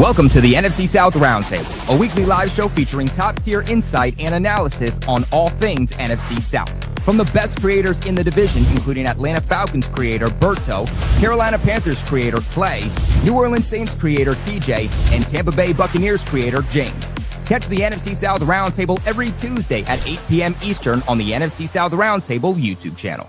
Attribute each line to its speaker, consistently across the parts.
Speaker 1: Welcome to the NFC South Roundtable, a weekly live show featuring top-tier insight and analysis on all things NFC South. From the best creators in the division, including Atlanta Falcons creator Berto, Carolina Panthers creator Clay, New Orleans Saints creator TJ, and Tampa Bay Buccaneers creator James. Catch the NFC South Roundtable every Tuesday at 8 p.m. Eastern on the NFC South Roundtable YouTube channel.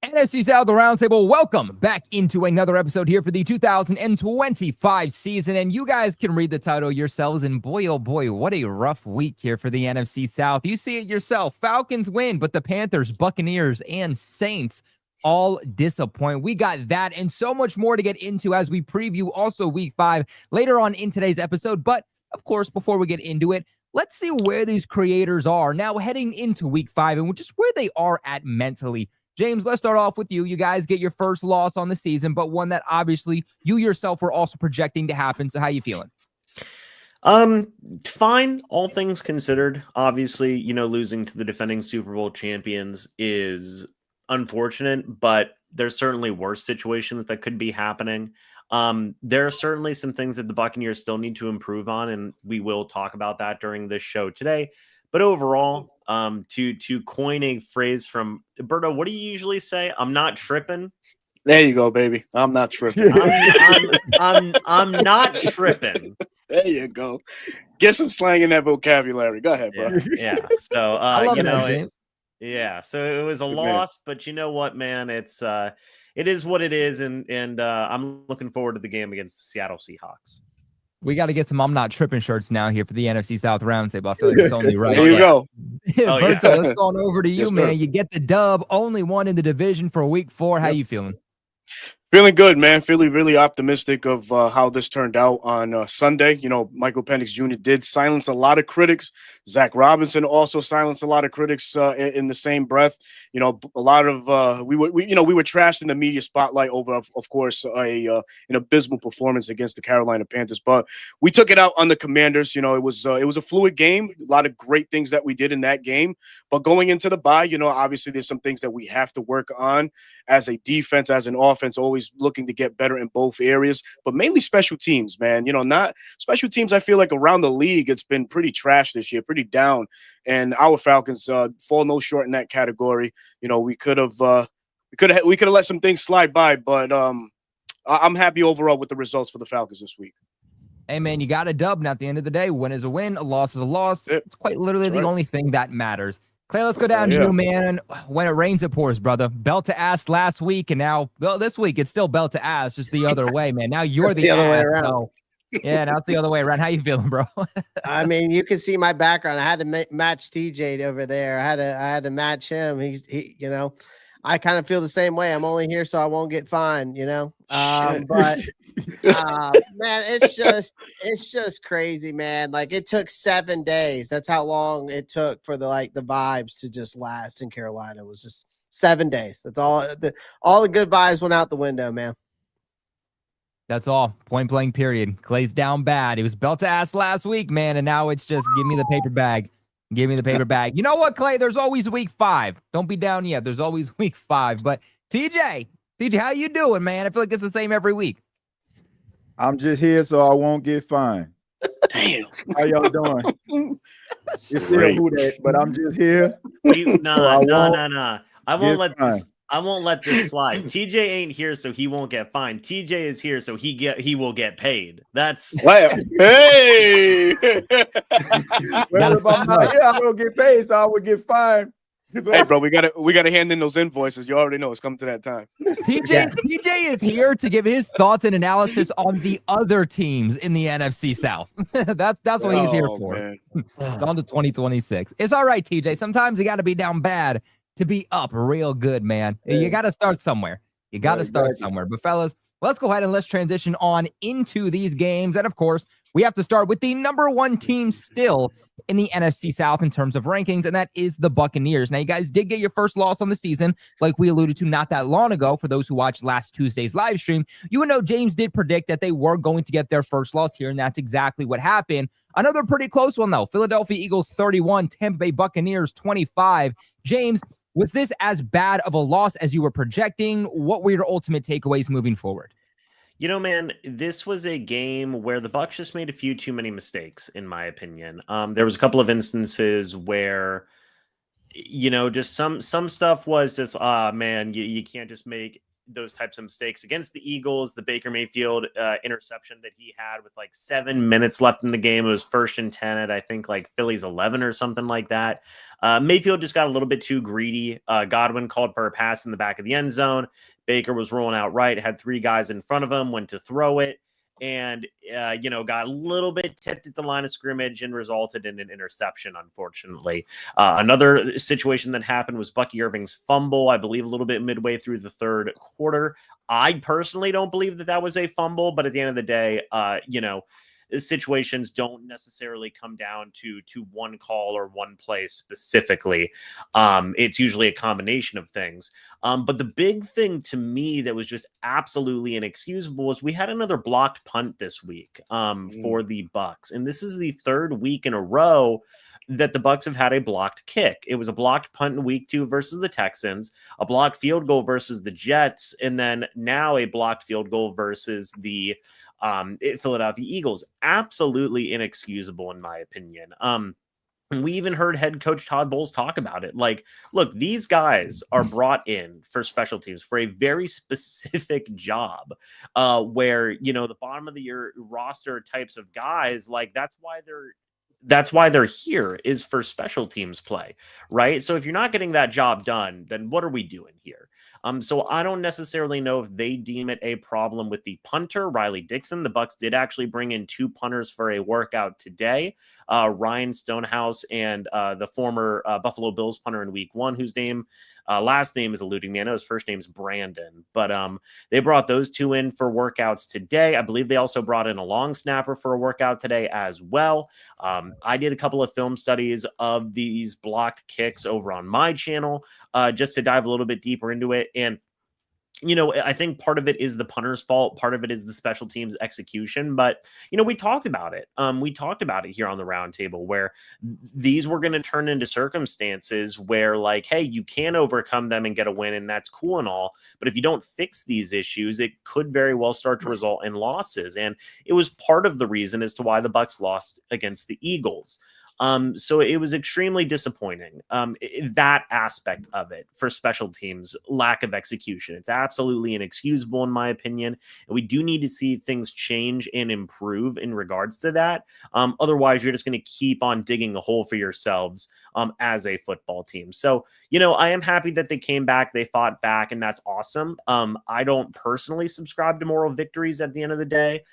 Speaker 1: NFC South Roundtable, welcome back into another episode here for the 2025 season. And you guys can read the title yourselves. And boy, oh boy, what a rough week here for the NFC South. You see it yourself. Falcons win, but the Panthers, Buccaneers, and Saints all disappoint. We got that and so much more to get into as we preview also week 5 later on in today's episode. But of course, before we get into it, let's see where these creators are now heading into week 5 and just where they are at mentally. James, let's start off with you. You guys get your first loss on the season, but one that obviously you yourself were also projecting to happen. So how you feeling?
Speaker 2: Fine, all things considered. Obviously, losing to the defending Super Bowl champions is unfortunate, but there's certainly worse situations that could be happening. There are certainly some things that the Buccaneers still need to improve on, and we will talk about that during this show today. But overall, to coin a phrase from Berto, what do you usually say? I'm not tripping.
Speaker 3: There you go, baby. I'm not tripping.
Speaker 2: I'm not tripping.
Speaker 3: There you go. Get some slang in that vocabulary. Go ahead, bro.
Speaker 2: Yeah. So so it was a loss, but you know what, man? It is what it is, and I'm looking forward to the game against the Seattle Seahawks.
Speaker 1: We got to get some I'm not tripping shirts now here for the NFC South Roundtable. I feel like it's only right.
Speaker 3: There you go.
Speaker 1: Berto, let's go on over to you, man. You get the dub, only one in the division for week 4. How you feeling?
Speaker 3: Feeling good, man. Feeling really optimistic of how this turned out on Sunday. Michael Penix Jr. did silence a lot of critics. Zach Robinson also silenced a lot of critics in the same breath. A lot of we were trashed in the media spotlight over, of course, an abysmal performance against the Carolina Panthers. But we took it out on the Commanders. It was a fluid game. A lot of great things that we did in that game. But going into the bye, obviously there's some things that we have to work on as a defense, as an offense, always looking to get better in both areas, but mainly special teams, man. Not special teams. I feel like around the league, it's been pretty trash this year, pretty down. And our Falcons fall no short in that category. We could have let some things slide by, but I'm happy overall with the results for the Falcons this week.
Speaker 1: Hey, man, you got a dub. And at the end of the day, win is a win, a loss is a loss. It's quite literally the only thing that matters. Clay, let's go down to you, man. When it rains, it pours, brother. Belt to ass last week, and now this week it's still belt to ass, just the other way, man. Now you're the
Speaker 4: other
Speaker 1: ass,
Speaker 4: way around.
Speaker 1: so. Yeah, now it's the other way around. How you feeling, bro?
Speaker 4: I mean, you can see my background. I had to match TJ over there. I had to match him. He I kind of feel the same way. I'm only here so I won't get fined, but man, it's just crazy, man. Like, it took 7 days. That's how long it took for the vibes to just last in Carolina. It was just 7 days. That's all the good vibes went out the window, man.
Speaker 1: That's all. Point blank, period. Clay's down bad. He was belt to ass last week, man, and now it's just give me the paper bag. Give me the paper bag. You know what, Clay? There's always week 5. Don't be down yet. There's always week 5. But TJ, how you doing, man? I feel like it's the same every week.
Speaker 5: I'm just here so I won't get fined.
Speaker 3: Damn.
Speaker 5: How y'all doing? It's still who that, but I'm just here.
Speaker 2: No. I won't let this slide. TJ ain't here, so he won't get fined. TJ is here, so he will get paid. That's
Speaker 3: hey.
Speaker 5: Well, if I'm not here, I don't get paid, so I would get fined.
Speaker 3: Hey, bro, we gotta hand in those invoices. You already know it's coming to that time.
Speaker 1: TJ is here to give his thoughts and analysis on the other teams in the NFC South. that's what he's here for. It's on to 2026. It's all right, TJ. Sometimes you got to be down bad to be up real good, man. You got to start somewhere. But fellas, let's go ahead and let's transition on into these games. And of course, we have to start with the number 1 team still in the NFC South in terms of rankings, and that is the Buccaneers. Now, you guys did get your first loss on the season, like we alluded to not that long ago. For those who watched last Tuesday's live stream, you would know James did predict that they were going to get their first loss here, and that's exactly what happened. Another pretty close one, though. Philadelphia Eagles 31, Tampa Bay Buccaneers 25. James, was this as bad of a loss as you were projecting? What were your ultimate takeaways moving forward?
Speaker 2: You know, man, this was a game where the Bucs just made a few too many mistakes, in my opinion. There was a couple of instances where, just some stuff was just, man, you can't just make those types of mistakes against the Eagles. The Baker Mayfield interception that he had with like 7 minutes left in the game, it was 1st and 10 at I think like Philly's 11 or something like that. Mayfield just got a little bit too greedy. Godwin called for a pass in the back of the end zone. Baker was rolling out right, had 3 guys in front of him, went to throw it, and got a little bit tipped at the line of scrimmage and resulted in an interception, unfortunately. Another situation that happened was Bucky Irving's fumble, I believe a little bit midway through the 3rd quarter. I personally don't believe that was a fumble, but at the end of the day, situations don't necessarily come down to one call or one play specifically. It's usually a combination of things. But the big thing to me that was just absolutely inexcusable was we had another blocked punt this week for the Bucs. And this is the 3rd week in a row that the Bucs have had a blocked kick. It was a blocked punt in week 2 versus the Texans, a blocked field goal versus the Jets, and then now a blocked field goal versus the Philadelphia Eagles. Absolutely inexcusable, in my opinion. And we even heard head coach Todd Bowles talk about it. Like, look, these guys are brought in for special teams for a very specific job where, the bottom of your roster types of guys, like that's why they're here, is for special teams play, right? So if you're not getting that job done, then what are we doing here? So I don't necessarily know if they deem it a problem with the punter, Riley Dixon. The Bucs did actually bring in 2 punters for a workout today, Ryan Stonehouse and the former Buffalo Bills punter in week 1, whose last name is eluding me. I know his first name's Brandon, but they brought those 2 in for workouts today. I believe they also brought in a long snapper for a workout today as well. I did a couple of film studies of these blocked kicks over on my channel just to dive a little bit deeper into it. And I think part of it is the punter's fault. Part of it is the special teams execution. But, we talked about it. We talked about it here on the roundtable where these were going to turn into circumstances where like, hey, you can overcome them and get a win, and that's cool and all. But if you don't fix these issues, it could very well start to result in losses. And it was part of the reason as to why the Bucs lost against the Eagles. So it was extremely disappointing, that aspect of it for special teams, lack of execution. It's absolutely inexcusable in my opinion. And we do need to see things change and improve in regards to that. Otherwise, you're just going to keep on digging a hole for yourselves as a football team. So, I am happy that they came back, they fought back, and that's awesome. I don't personally subscribe to moral victories at the end of the day.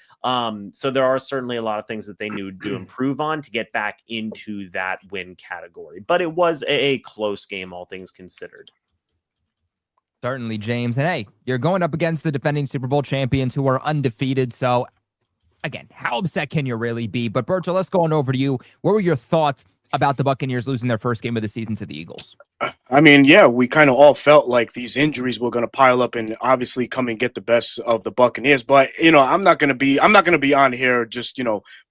Speaker 2: So there are certainly a lot of things that they need to improve on to get back into that win category. But it was a close game, all things considered.
Speaker 1: Certainly, James. And hey, you're going up against the defending Super Bowl champions who are undefeated. So again, how upset can you really be? But Berto, let's go on over to you. What were your thoughts about the Buccaneers losing their first game of the season to the Eagles?
Speaker 3: I mean, yeah, we kind of all felt like these injuries were going to pile up and obviously come and get the best of the Buccaneers. But, I'm not going to be on here just,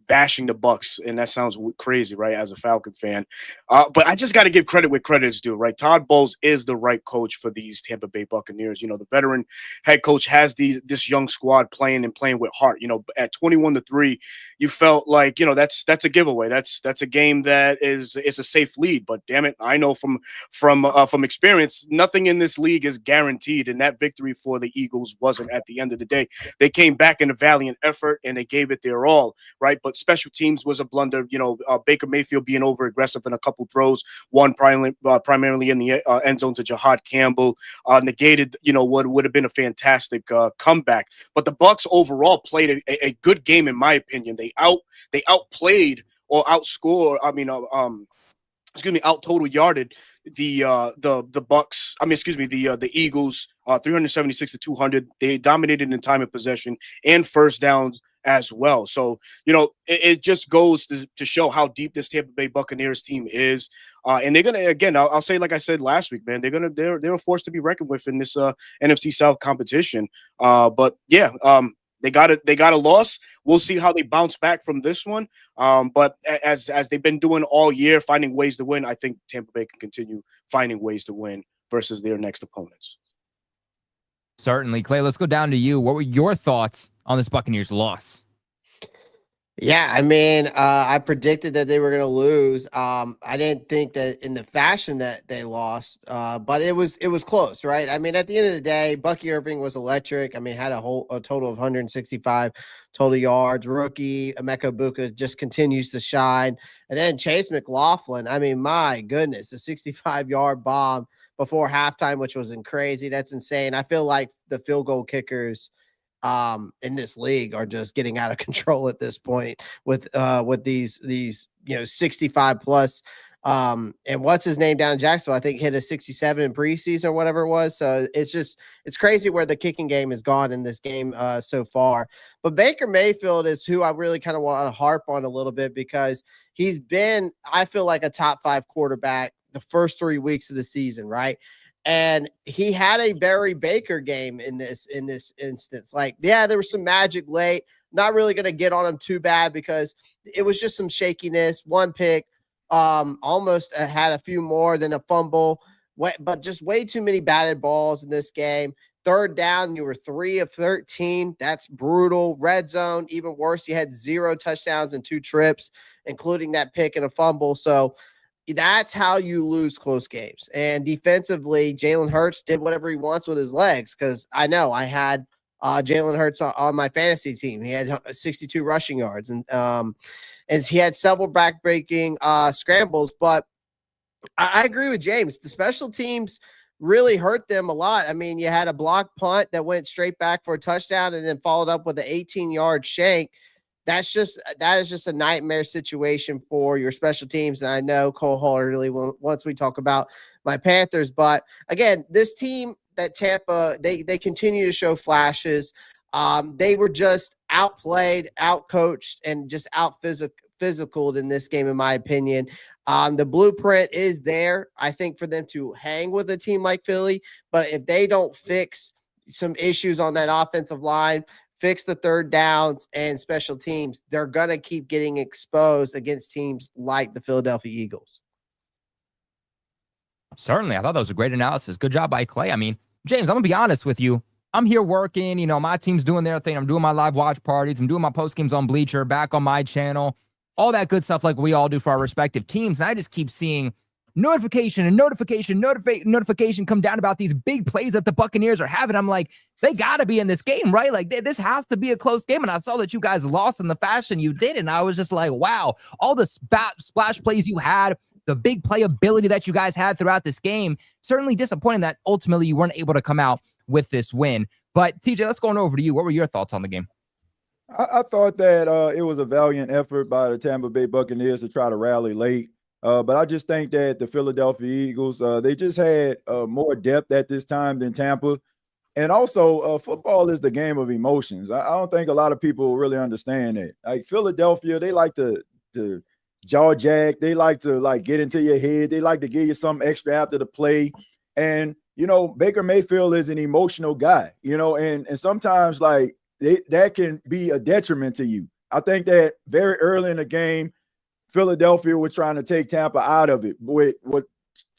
Speaker 3: bashing the Bucs, and that sounds crazy, right, as a Falcon fan. But I just got to give credit where credit is due, right? Todd Bowles is the right coach for these Tampa Bay Buccaneers. The veteran head coach has this young squad playing with heart. At 21-3, you felt like, that's a giveaway. That's a game that is a safe lead. But damn it, I know from experience, nothing in this league is guaranteed, and that victory for the Eagles wasn't at the end of the day. They came back in a valiant effort and they gave it their all, right? But special teams was a blunder. Baker Mayfield being over aggressive in a couple throws, one primarily in the end zone to Jahad Campbell, negated what would have been a fantastic comeback. But the Bucs overall played a good game, in my opinion. They outplayed or outscored. Out total yarded the Bucs. The Eagles 376-200. They dominated in time of possession and first downs as well. So, it just goes to show how deep this Tampa Bay Buccaneers team is. And they're gonna, again, I'll say, like I said last week, man, they're a force to be reckoned with in this NFC South competition. But yeah, they got a loss. We'll see how they bounce back from this one. But as they've been doing all year, finding ways to win, I think Tampa Bay can continue finding ways to win versus their next opponents.
Speaker 1: Certainly. Clay, let's go down to you. What were your thoughts on this Buccaneers loss?
Speaker 4: Yeah, I mean, I predicted that they were going to lose. I didn't think that in the fashion that they lost, but it was close, right? I mean, at the end of the day, Bucky Irving was electric. I mean, had a total of 165 total yards. Rookie Emeka Buka just continues to shine, and then Chase McLaughlin. I mean, my goodness, a 65-yard bomb before halftime, which was crazy. That's insane. I feel like the field goal kickers in this league are just getting out of control at this point with these 65 plus and what's his name down in Jacksonville, I think hit a 67 in preseason or whatever it was. So it's crazy where the kicking game has gone in this game so far. But Baker Mayfield is who I really kind of want to harp on a little bit, because he's been, I feel like, a top 5 quarterback the first 3 weeks of the season, right? And he had a Barry Baker game in this instance. Like, yeah, there was some magic late. Not really going to get on him too bad because it was just some shakiness. One pick, almost had a few more than a fumble, but just way too many batted balls in this game. Third down, you were 3 of 13. That's brutal. Red zone, even worse. You had 0 touchdowns and 2 trips, including that pick and a fumble. So that's how you lose close games. And defensively, Jalen Hurts did whatever he wants with his legs, because I know I had Jalen Hurts on my fantasy team. He had 62 rushing yards, and he had several back-breaking scrambles. But I agree with James. The special teams really hurt them a lot. I mean, you had a blocked punt that went straight back for a touchdown and then followed up with an 18-yard shank. That is just a nightmare situation for your special teams. And I know Cole Hall really once we talk about my Panthers, but again, this team that Tampa, they continue to show flashes. They were just outplayed, outcoached, and just out physicaled in this game, in my opinion. The blueprint is there, I think, for them to hang with a team like Philly. But if they don't fix some issues on that offensive line, fix the third downs and special teams, they're going to keep getting exposed against teams like the Philadelphia Eagles.
Speaker 1: Certainly. I thought that was a great analysis. Good job by Clay. I mean, James, I'm going to be honest with you. I'm here working. My team's doing their thing. I'm doing my live watch parties. I'm doing my post games on Bleacher, back on my channel, all that good stuff like we all do for our respective teams. And I just keep seeing notification come down about these big plays that the Buccaneers are having. I'm like, they got to be in this game, right? Like, this has to be a close game. And I saw that you guys lost in the fashion you did. And I was just like, wow, all the splash plays you had, the big playability that you guys had throughout this game, certainly disappointing that ultimately you weren't able to come out with this win. But TJ, let's go on over to you. What were your thoughts on the game?
Speaker 5: I thought that it was a valiant effort by the Tampa Bay Buccaneers to try to rally late. But I just think that the Philadelphia Eagles, they just had more depth at this time than Tampa. And also, football is the game of emotions. I don't think a lot of people really understand that. Like, Philadelphia, they like to jaw jack. They like to, get into your head. They like to give you some extra after the play. And, Baker Mayfield is an emotional guy, and sometimes, that can be a detriment to you. I think that very early in the game, Philadelphia was trying to take Tampa out of it with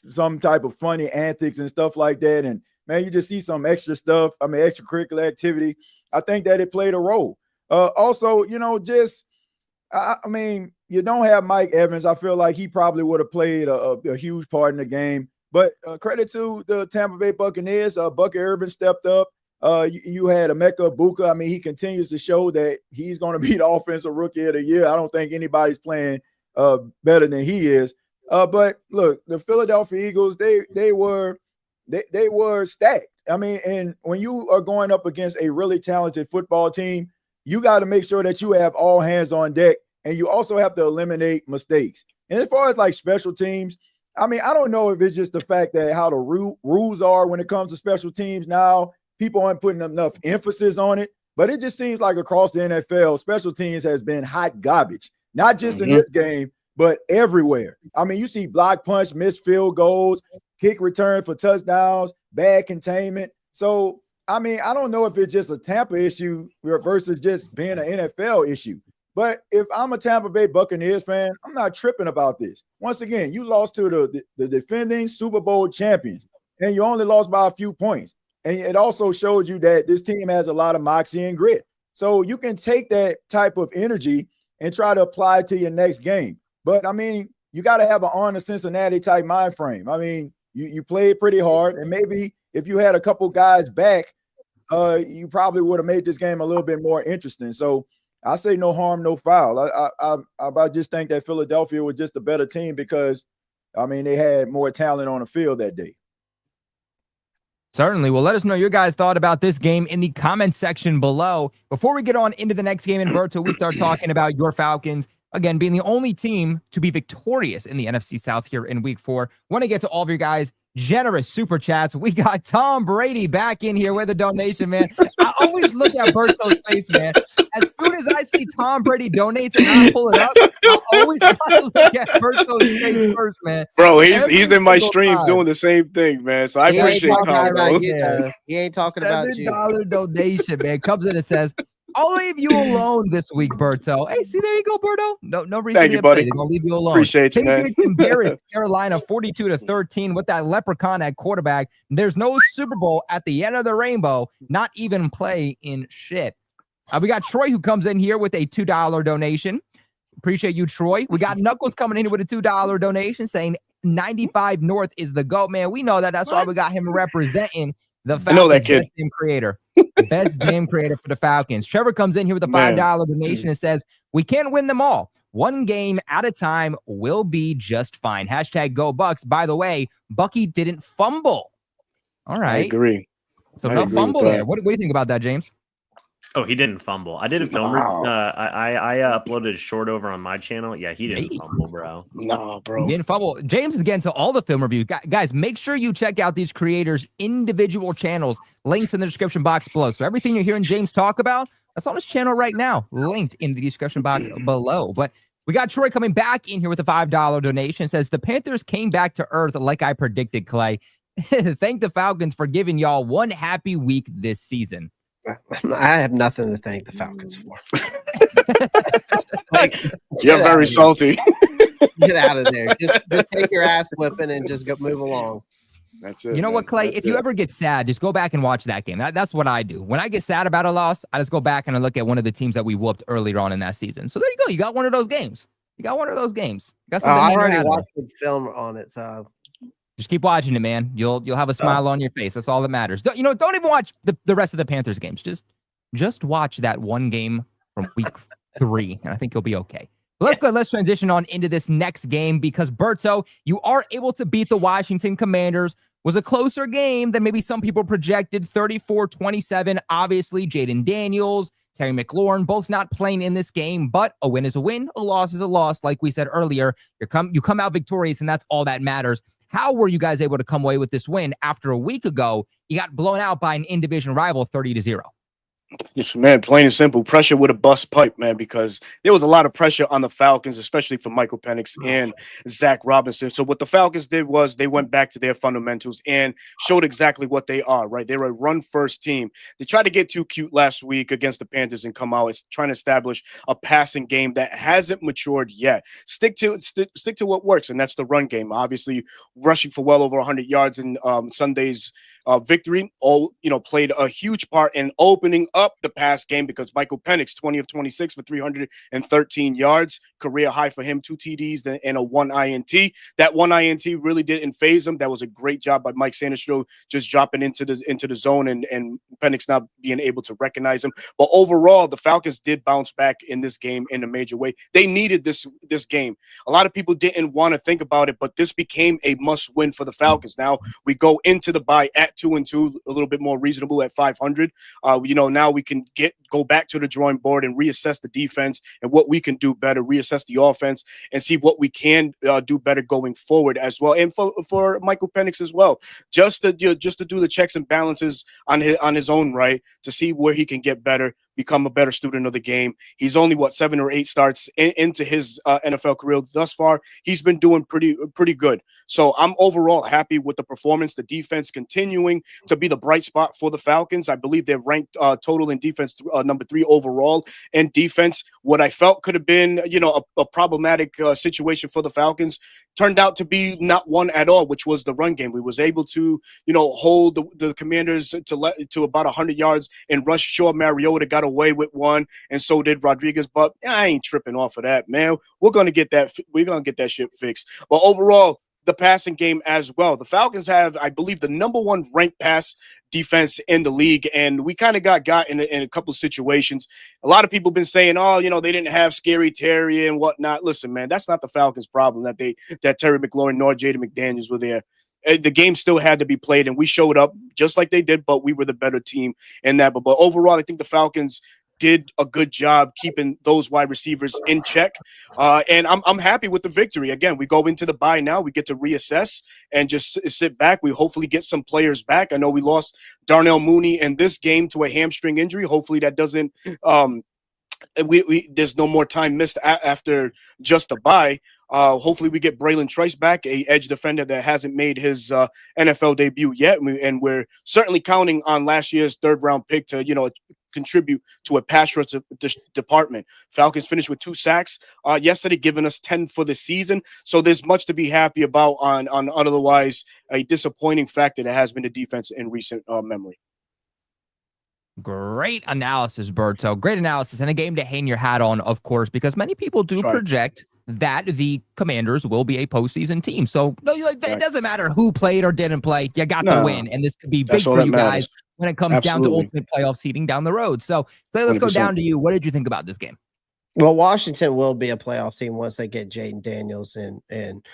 Speaker 5: some type of funny antics and stuff like that. And, man, you just see some extra stuff. I mean, extracurricular activity. I think that it played a role. Also, you don't have Mike Evans. I feel like he probably would have played a huge part in the game. But credit to the Tampa Bay Buccaneers. Bucky Irving stepped up. You had Emeka Buka. I mean, he continues to show that he's going to be the offensive rookie of the year. I don't think anybody's playing better than he is. But look, the Philadelphia Eagles, they were stacked. I mean, and when you are going up against a really talented football team, you got to make sure that you have all hands on deck, and you also have to eliminate mistakes. And as far as special teams, I mean, I don't know if it's just the fact that how the rules are when it comes to special teams now. People aren't putting enough emphasis on it, but it just seems like across the NFL, special teams has been hot garbage, not just in this game, but everywhere. I mean, you see block punch, missed field goals, kick return for touchdowns, bad containment. So, I mean, I don't know if it's just a Tampa issue versus just being an NFL issue. But if I'm a Tampa Bay Buccaneers fan, I'm not tripping about this. Once again, you lost to the defending Super Bowl champions, and you only lost by a few points. And it also showed you that this team has a lot of moxie and grit. So you can take that type of energy and try to apply it to your next game. But I mean, you got to have an Arnold Cincinnati type mind frame. I mean, you played pretty hard, and maybe if you had a couple guys back, you probably would have made this game a little bit more interesting. So I say no harm, no foul. I just think that Philadelphia was just a better team because, I mean, they had more talent on the field that day.
Speaker 1: Certainly. Well, let us know your guys' thought about this game in the comments section below. Before we get on into the next game in Berto, we start talking about your Falcons, again, being the only team to be victorious in the NFC South here in week 4. Want to get to all of your guys' generous super chats. We got Tom Brady back in here with a donation, man. I always look at Berto's face, man. As soon as I see Tom Brady donates and I pull it up, I always look at Berto's face first, man.
Speaker 3: Bro, he's in my streams doing the same thing, man. So I appreciate Tom, bro.
Speaker 4: He ain't talking about you.
Speaker 1: $7 donation, man. Comes in and says, I'll leave you alone this week, Berto. Hey, see, there you go, Berto. No reason
Speaker 3: Thank
Speaker 1: to
Speaker 3: you, buddy.
Speaker 1: I'll leave you alone.
Speaker 3: Appreciate you, man.
Speaker 1: Embarrassed Carolina 42-13 with that leprechaun at quarterback. There's no Super Bowl at the end of the rainbow, not even play in shit. We got Troy who comes in here with a $2 donation. Appreciate you, Troy. We got Knuckles coming in here with a $2 donation saying 95 North is the GOAT, man. We know that. That's why we got him representing the Falcons.
Speaker 3: I know that kid.
Speaker 1: Best game creator. Best game creator for the Falcons. Trevor comes in here with a $5 donation and says, we can't win them all. One game at a time will be just fine. Hashtag go Bucks. By the way, Bucky didn't fumble. All right.
Speaker 3: I agree.
Speaker 1: So no fumble there. What do you think about that, James?
Speaker 2: Oh, he didn't fumble. I did a film. I uploaded a short over on my channel. Yeah, he didn't fumble, bro.
Speaker 3: No, bro.
Speaker 1: He didn't fumble. James is getting to all the film reviews. Guys, make sure you check out these creators' individual channels. Links in the description box below. So everything you're hearing James talk about, that's on his channel right now. Linked in the description box below. But we got Troy coming back in here with a $5 donation. Says, the Panthers came back to earth like I predicted, Clay. Thank the Falcons for giving y'all one happy week this season.
Speaker 4: I have nothing to thank the Falcons for.
Speaker 3: You're very salty.
Speaker 4: Get out of there. Just take your ass whipping and just move along.
Speaker 3: That's it.
Speaker 1: You know what, Clay? If you ever get sad, just go back and watch that game. That's what I do. When I get sad about a loss, I just go back and I look at one of the teams that we whooped earlier on in that season. So there you go. You got one of those games. I
Speaker 4: already watched the film on it, so
Speaker 1: just keep watching it, man. You'll have a smile on your face. That's all that matters. Don't even watch the rest of the Panthers games. Just watch that one game from week 3, and I think you'll be okay. But let's transition on into this next game because Berto, you are able to beat the Washington Commanders. Was a closer game than maybe some people projected. 34-27. Obviously, Jaden Daniels, Terry McLaurin, both not playing in this game, but a win is a win, a loss is a loss. Like we said earlier, you come out victorious, and that's all that matters. How were you guys able to come away with this win after a week ago you got blown out by an in-division rival 30-0?
Speaker 3: Yes, man, plain and simple. Pressure with a bust pipe, man, because there was a lot of pressure on the Falcons, especially for Michael Penix and Zach Robinson. So what the Falcons did was they went back to their fundamentals and showed exactly what they are, right? They're a run-first team. They tried to get too cute last week against the Panthers and come out. It's trying to establish a passing game that hasn't matured yet. Stick to what works, and that's the run game. Obviously, rushing for well over 100 yards in Sunday's victory, played a huge part in opening up the pass game because Michael Penix, 20 of 26 for 313 yards, career high for him, 2 TDs and a 1 INT. That 1 INT really didn't phase him. That was a great job by Mike Sanistro, just dropping into the zone and Penix not being able to recognize him. But overall, the Falcons did bounce back in this game in a major way. They needed this game. A lot of people didn't want to think about it, but this became a must-win for the Falcons. Now we go into the bye at 2-2, a little bit more reasonable at 500. Now we can go back to the drawing board and reassess the defense and what we can do better, reassess the offense and see what we can do better going forward as well. And for Michael Penix as well, just to do the checks and balances on his own right, to see where he can get better, become a better student of the game. He's only 7 or 8 starts into his NFL career thus far. He's been doing pretty good. So I'm overall happy with the performance. The defense continuing continuing to be the bright spot for the Falcons. I believe they're ranked total in defense number 3 overall in defense. What I felt could have been, a problematic situation for the Falcons turned out to be not one at all, which was the run game. We was able to, hold the Commanders to about 100 yards and rush. Sure, Mariota got away with one, and so did Rodriguez. But I ain't tripping off of that, man. We're gonna get that shit fixed. But overall, the passing game as well. The Falcons have, I believe, the number 1 ranked pass defense in the league, and we kind of got in a couple of situations. A lot of people have been saying, they didn't have Scary Terry and whatnot. Listen, man, that's not the Falcons' problem that Terry McLaurin nor Jaden McDaniels were there. The game still had to be played, and we showed up just like they did, but we were the better team in that. But overall, I think the Falcons did a good job keeping those wide receivers in check. And I'm happy with the victory. Again, we go into the bye now. We get to reassess and just sit back. We hopefully get some players back. I know we lost Darnell Mooney in this game to a hamstring injury. Hopefully that doesn't there's no more time missed after just a bye. Hopefully we get Braylon Trice back, a edge defender that hasn't made his NFL debut yet. And we're certainly counting on last year's 3rd-round pick to, contribute to a pass rush department. Falcons finished with 2 sacks yesterday, giving us 10 for the season. So there's much to be happy about on otherwise a disappointing factor that has been the defense in recent memory.
Speaker 1: Great analysis, Berto. Great analysis, and a game to hang your hat on, of course, because many people do project that the Commanders will be a postseason team. So it doesn't matter who played or didn't play. You got to win, and this could be big for you guys when it comes down to ultimate playoff seeding down the road. So let's 100%. Go down to you. What did you think about this game?
Speaker 4: Well, Washington will be a playoff team once they get Jaden Daniels and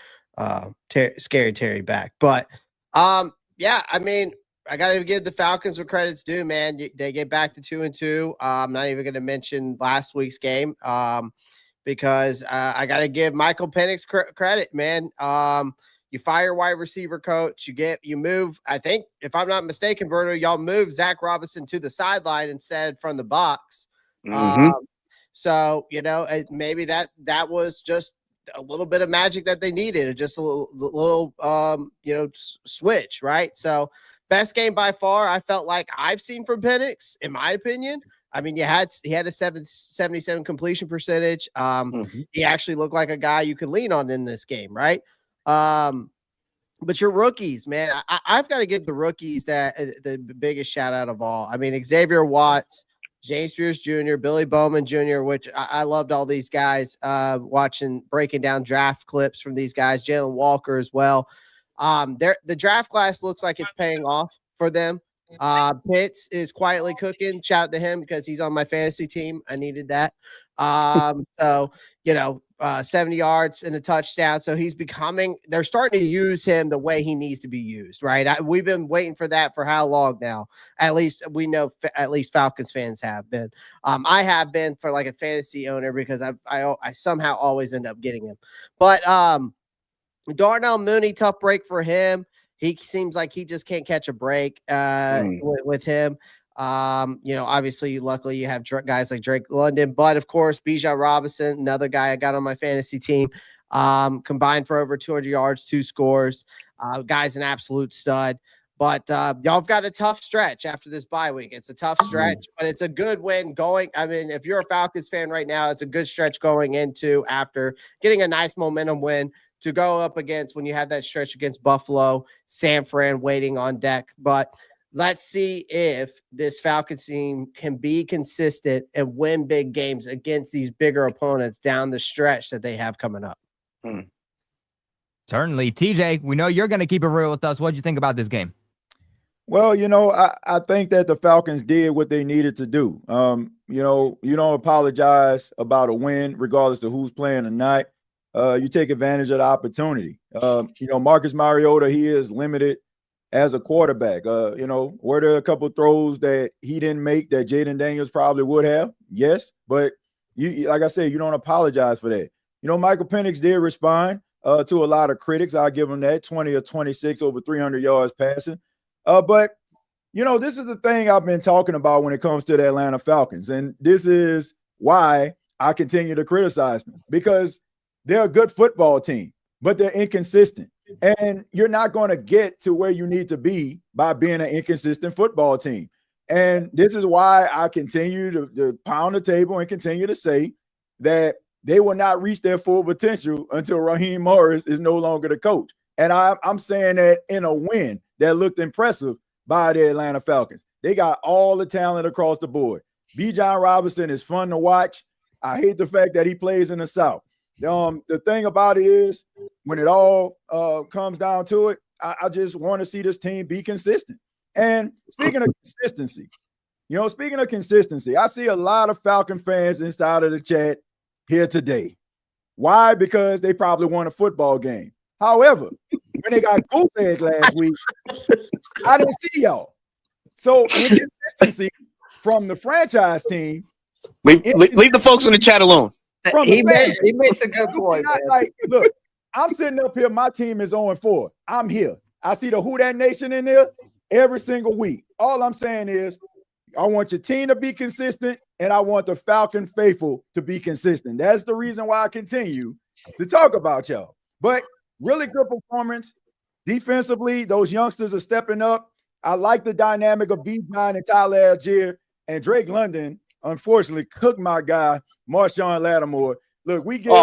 Speaker 4: Scary Terry back. But yeah, I mean, I got to give the Falcons what credit's due, man. They get back to 2-2. I'm not even going to mention last week's game because I got to give Michael Penix credit, man. You fire wide receiver coach, you move. I think, if I'm not mistaken, Berto, y'all moved Zach Robinson to the sideline instead from the box.
Speaker 3: Mm-hmm.
Speaker 4: So, maybe that was just a little bit of magic that they needed, just a little switch, right? So, best game by far, I felt like I've seen from Penix, in my opinion. I mean, he had a 77 completion percentage. He actually looked like a guy you could lean on in this game, right? But your rookies, man, I've got to give the rookies the biggest shout out of all. I mean, Xavier Watts, James Spears Jr., Billy Bowman Jr., which I loved all these guys breaking down draft clips from these guys, Jalen Walker as well. The draft class looks like it's paying off for them. Pitts is quietly cooking. Shout out to him because he's on my fantasy team. I needed that. So, 70 yards and a touchdown. So they're starting to use him the way he needs to be used, right? We've been waiting for that for how long now? At least we know, at least Falcons fans have been. I have been for like a fantasy owner because I somehow always end up getting him. But Darnell Mooney, tough break for him. He seems like he just can't catch a break with him. Obviously, luckily you have guys like Drake London, but of course, Bijan Robinson, another guy I got on my fantasy team, combined for over 200 yards, 2 scores. Guy's an absolute stud. But y'all have got a tough stretch after this bye week. It's a tough stretch, but it's a good win going. I mean, if you're a Falcons fan right now, it's a good stretch going into after getting a nice momentum win to go up against when you have that stretch against Buffalo, San Fran waiting on deck. But let's see if this Falcons team can be consistent and win big games against these bigger opponents down the stretch that they have coming up.
Speaker 1: Certainly. TJ, we know you're going to keep it real with us. What did you think about this game?
Speaker 5: Well, I think that the Falcons did what they needed to do. You don't apologize about a win, regardless of who's playing or not. You take advantage of the opportunity. Marcus Mariota, he is limited as a quarterback. Were there a couple throws that he didn't make that Jaden Daniels probably would have? Yes, but like I said, you don't apologize for that. Michael Penix did respond to a lot of critics. I'll give him that, 20 or 26, over 300 yards passing. But this is the thing I've been talking about when it comes to the Atlanta Falcons, and this is why I continue to criticize them, because they're a good football team, but they're inconsistent. And you're not going to get to where you need to be by being an inconsistent football team. And this is why I continue to pound the table and continue to say that they will not reach their full potential until Raheem Morris is no longer the coach. And I'm saying that in a win that looked impressive by the Atlanta Falcons. They got all the talent across the board. Bijan Robinson is fun to watch. I hate the fact that he plays in the South. The thing about it is, when it all comes down to it, I just want to see this team be consistent. And speaking of consistency, I see a lot of Falcon fans inside of the chat here today. Why? Because they probably won a football game. However, when they got goose eggs last week, I didn't see y'all. So inconsistency from the franchise team.
Speaker 3: Leave the folks in the chat alone.
Speaker 4: He makes a good point.
Speaker 5: Like, look, I'm sitting up here. My team is 0-4. I'm here. I see the Who Dat Nation in there every single week. All I'm saying is, I want your team to be consistent, and I want the Falcon faithful to be consistent. That's the reason why I continue to talk about y'all. But really good performance. Defensively, those youngsters are stepping up. I like the dynamic of Bijan and Tyler Algier, and Drake London, unfortunately, cooked my guy, Marshawn Lattimore. Look, we give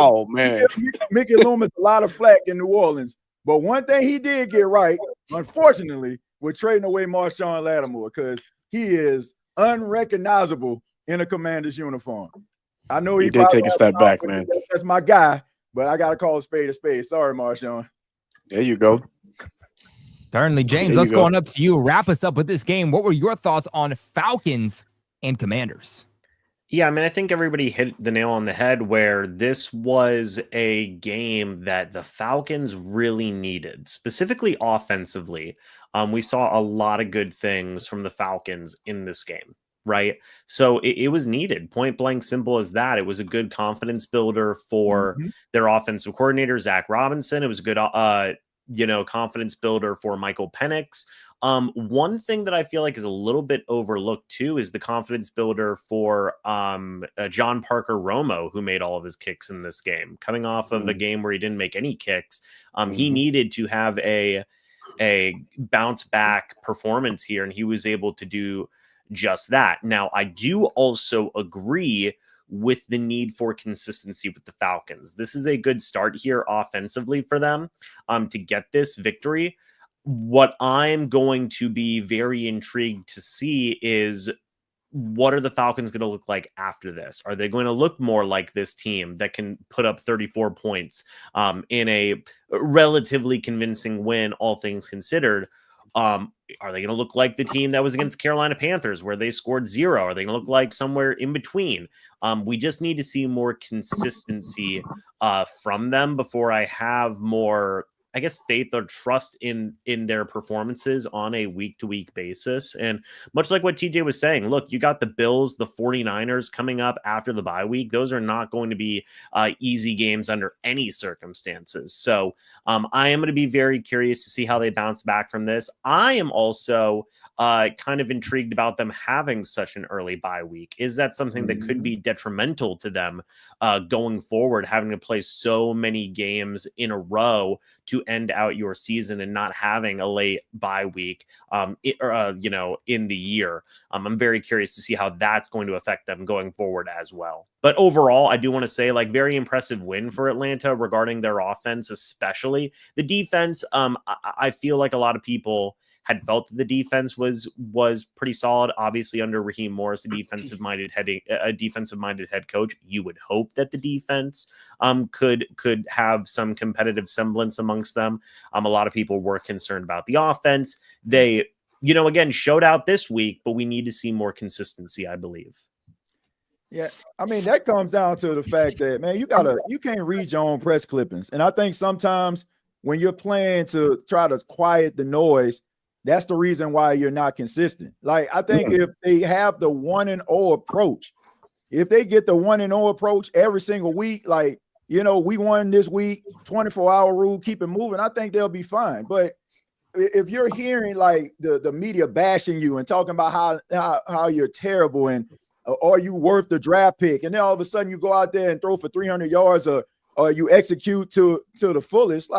Speaker 5: Mickey Loomis a lot of flack in New Orleans, but one thing he did get right, unfortunately, was trading away Marshawn Lattimore, because he is unrecognizable in a Commander's uniform. I know
Speaker 3: he did take a step back, man.
Speaker 5: That's my guy, but I got to call a spade a spade. Sorry, Marshawn.
Speaker 3: There you go.
Speaker 1: Certainly, James, let's go on up to you. Wrap us up with this game. What were your thoughts on Falcons and Commanders?
Speaker 2: Yeah, I mean, I think everybody hit the nail on the head where this was a game that the Falcons really needed, specifically offensively. We saw a lot of good things from the Falcons in this game, right? So it was needed, point blank, simple as that. It was a good confidence builder for their offensive coordinator, Zach Robinson. It was a good, confidence builder for Michael Penix. One thing that I feel like is a little bit overlooked too is the confidence builder for John Parker Romo, who made all of his kicks in this game. Coming off of the game where he didn't make any kicks, he needed to have a bounce back performance here, and he was able to do just that. Now, I do also agree with the need for consistency with the Falcons. This is a good start here offensively for them to get this victory. What I'm going to be very intrigued to see is, what are the Falcons going to look like after this? Are they going to look more like this team that can put up 34 points in a relatively convincing win, all things considered? Are they going to look like the team that was against the Carolina Panthers where they scored 0? Are they going to look like somewhere in between? We just need to see more consistency from them before I have more, I guess, faith or trust in their performances on a week-to-week basis. And much like what TJ was saying, look, you got the Bills, the 49ers coming up after the bye week. Those are not going to be easy games under any circumstances. So I am going to be very curious to see how they bounce back from this. I am also kind of intrigued about them having such an early bye week. Is that something that could be detrimental to them going forward, having to play so many games in a row to end out your season and not having a late bye week in the year? I'm very curious to see how that's going to affect them going forward as well. But overall, I do want to say, very impressive win for Atlanta regarding their offense, especially the defense. I feel like a lot of people had felt that the defense was pretty solid. Obviously, under Raheem Morris, a defensive-minded head coach, you would hope that the defense could have some competitive semblance amongst them. A lot of people were concerned about the offense. They, again, showed out this week, but we need to see more consistency, I believe.
Speaker 5: Yeah, I mean, that comes down to the fact that, man, you can't read your own press clippings. And I think sometimes when you're playing to try to quiet the noise, that's the reason why you're not consistent. I think if they have the 1-0 approach, if they get the 1-0 approach every single week, we won this week, 24-hour rule, keep it moving, I think they'll be fine. But if you're hearing the media bashing you and talking about how you're terrible and are you worth the draft pick, and then all of a sudden you go out there and throw for 300 yards or you execute to the fullest,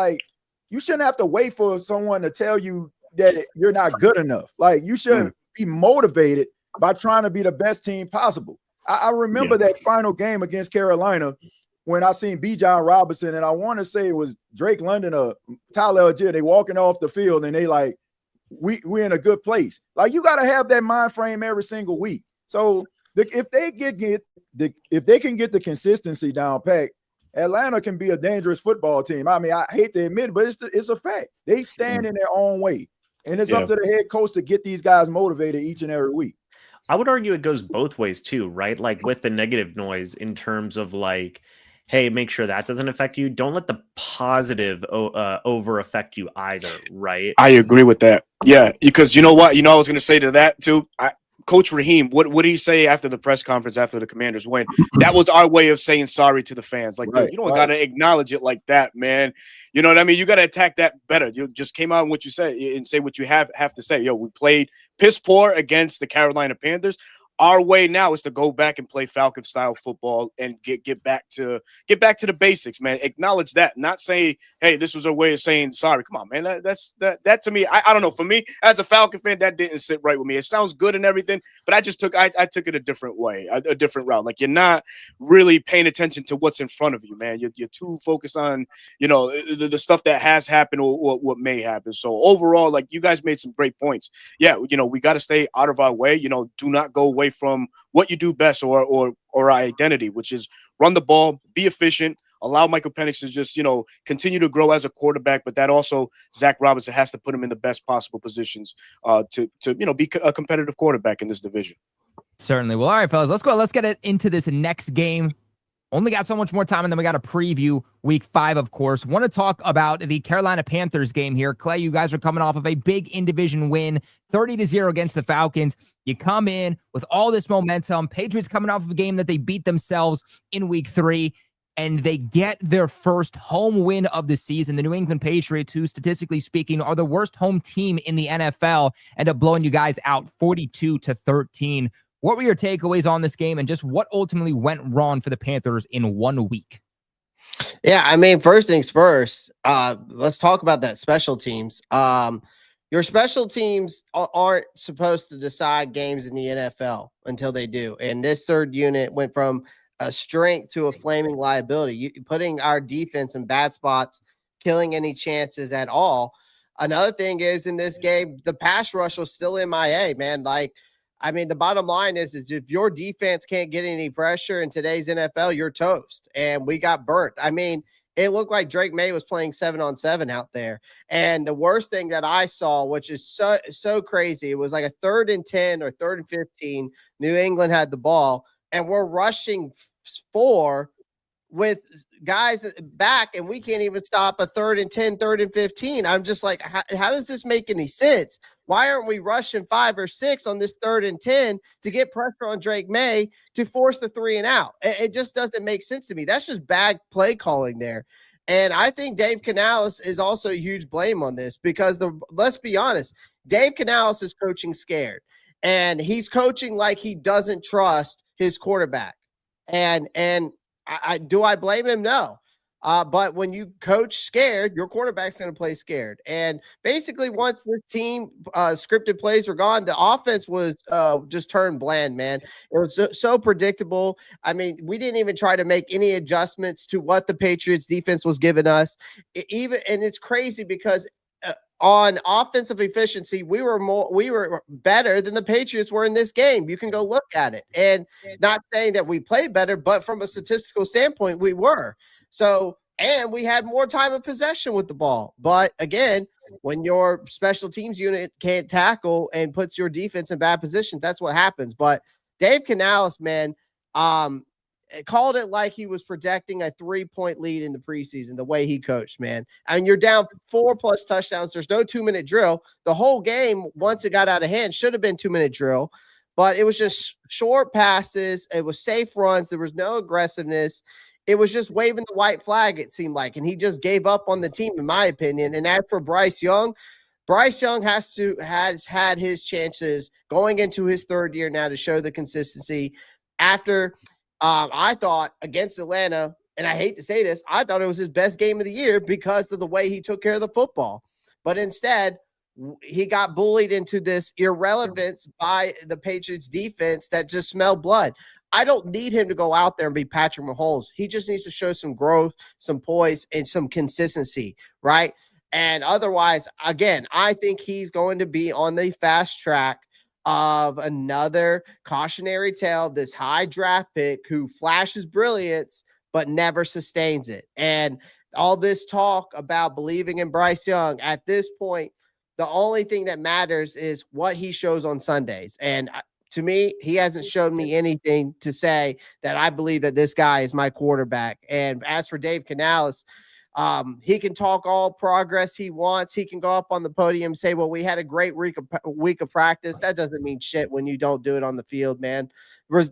Speaker 5: you shouldn't have to wait for someone to tell you that you're not good enough. Like, you should be motivated by trying to be the best team possible. I remember that final game against Carolina when I seen Bijan Robinson, and I want to say it was Drake London or Tyler Algier. They walking off the field and they like, we're in a good place. Like, you got to have that mind frame every single week. So if they can get the consistency down pat, Atlanta can be a dangerous football team. I mean, I hate to admit it, but it's a fact. They stand in their own way, and it's up to the head coach to get these guys motivated each and every week.
Speaker 2: I would argue it goes both ways too, right? Like, with the negative noise in terms of like, hey, make sure that doesn't affect you. Don't let the positive over affect you either, right?
Speaker 3: I agree with that. Yeah, because you know what? I was going to say to that too. Coach Raheem, what did he say after the press conference after the Commanders win? That was our way of saying sorry to the fans. Like, dude, you don't got to acknowledge it like that, man. You know what I mean? You got to attack that better. You just came out and what you said and say what you have to say. Yo, we played piss poor against the Carolina Panthers. Our way now is to go back and play Falcon style football and get back to the basics, man. Acknowledge that, not say, hey, this was a way of saying sorry. Come on, man. That to me, I don't know. For me, as a Falcon fan, that didn't sit right with me. It sounds good and everything, but I took it a different way, a different route. Like, you're not really paying attention to what's in front of you, man. You're too focused on, the stuff that has happened or what may happen. So overall, like, you guys made some great points. Yeah, we got to stay out of our way. Do not go away from what you do best or our identity, which is run the ball, be efficient, allow Michael Penix to just, continue to grow as a quarterback. But that also, Zach Robinson has to put him in the best possible positions to be a competitive quarterback in this division.
Speaker 1: Certainly. Well, all right, fellas, let's go. Let's get into this next game. Only got so much more time, and then we got to preview week 5, of course. Want to talk about the Carolina Panthers game here. Clay, you guys are coming off of a big in-division win, 30-0 against the Falcons. You come in with all this momentum. Patriots coming off of a game that they beat themselves in week 3, and they get their first home win of the season. The New England Patriots, who statistically speaking are the worst home team in the NFL, end up blowing you guys out 42-13. What were your takeaways on this game, and just what ultimately went wrong for the Panthers in 1 week?
Speaker 4: Yeah, I mean, first things first, let's talk about that special teams. Your special teams aren't supposed to decide games in the NFL until they do. And this third unit went from a strength to a flaming liability, putting our defense in bad spots, killing any chances at all. Another thing is, in this game, the pass rush was still MIA, man. Like, I mean, the bottom line is if your defense can't get any pressure in today's NFL, you're toast. And we got burnt. I mean, it looked like Drake May was playing 7-on-7 out there. And the worst thing that I saw, which is so crazy, it was like a 3rd and 10 or 3rd and 15. New England had the ball, and we're rushing 4 with guys back, and we can't even stop a 3rd and 10, 3rd and 15. I'm just like, how does this make any sense? Why aren't we rushing 5 or 6 on this 3rd and 10 to get pressure on Drake May to force the 3 and out? It just doesn't make sense to me. That's just bad play calling there. And I think Dave Canales is also a huge blame on this, because let's be honest, Dave Canales is coaching scared, and he's coaching like he doesn't trust his quarterback. And do I blame him? No. But when you coach scared, your quarterback's going to play scared. And basically, once this team scripted plays were gone, the offense was just turned bland, man. It was so predictable. I mean, we didn't even try to make any adjustments to what the Patriots defense was giving us. And it's crazy because on offensive efficiency, we were better than the Patriots were in this game. You can go look at it. And not saying that we played better, but from a statistical standpoint, we were. So, and we had more time of possession with the ball. But again, when your special teams unit can't tackle and puts your defense in bad positions, that's what happens. But Dave Canales, man, called it like he was projecting a 3-point lead in the preseason, the way he coached, man. I mean, you're down 4+ touchdowns. There's no 2-minute drill. The whole game, once it got out of hand, should have been 2-minute drill, but it was just short passes. It was safe runs. There was no aggressiveness. It was just waving the white flag, it seemed like, and he just gave up on the team, in my opinion. And as for Bryce Young has had his chances going into his 3rd year now to show the consistency. After I thought against Atlanta, and I hate to say this, I thought it was his best game of the year because of the way he took care of the football. But instead, he got bullied into this irrelevance by the Patriots defense that just smelled blood. I don't need him to go out there and be Patrick Mahomes. He just needs to show some growth, some poise, and some consistency, right? And otherwise, again, I think he's going to be on the fast track of another cautionary tale, this high draft pick who flashes brilliance but never sustains it. And all this talk about believing in Bryce Young, at this point, the only thing that matters is what he shows on Sundays. And to me, he hasn't shown me anything to say that I believe that this guy is my quarterback. And as for Dave Canales, he can talk all progress he wants. He can go up on the podium and say, well, we had a great week of practice. That doesn't mean shit when you don't do it on the field, man.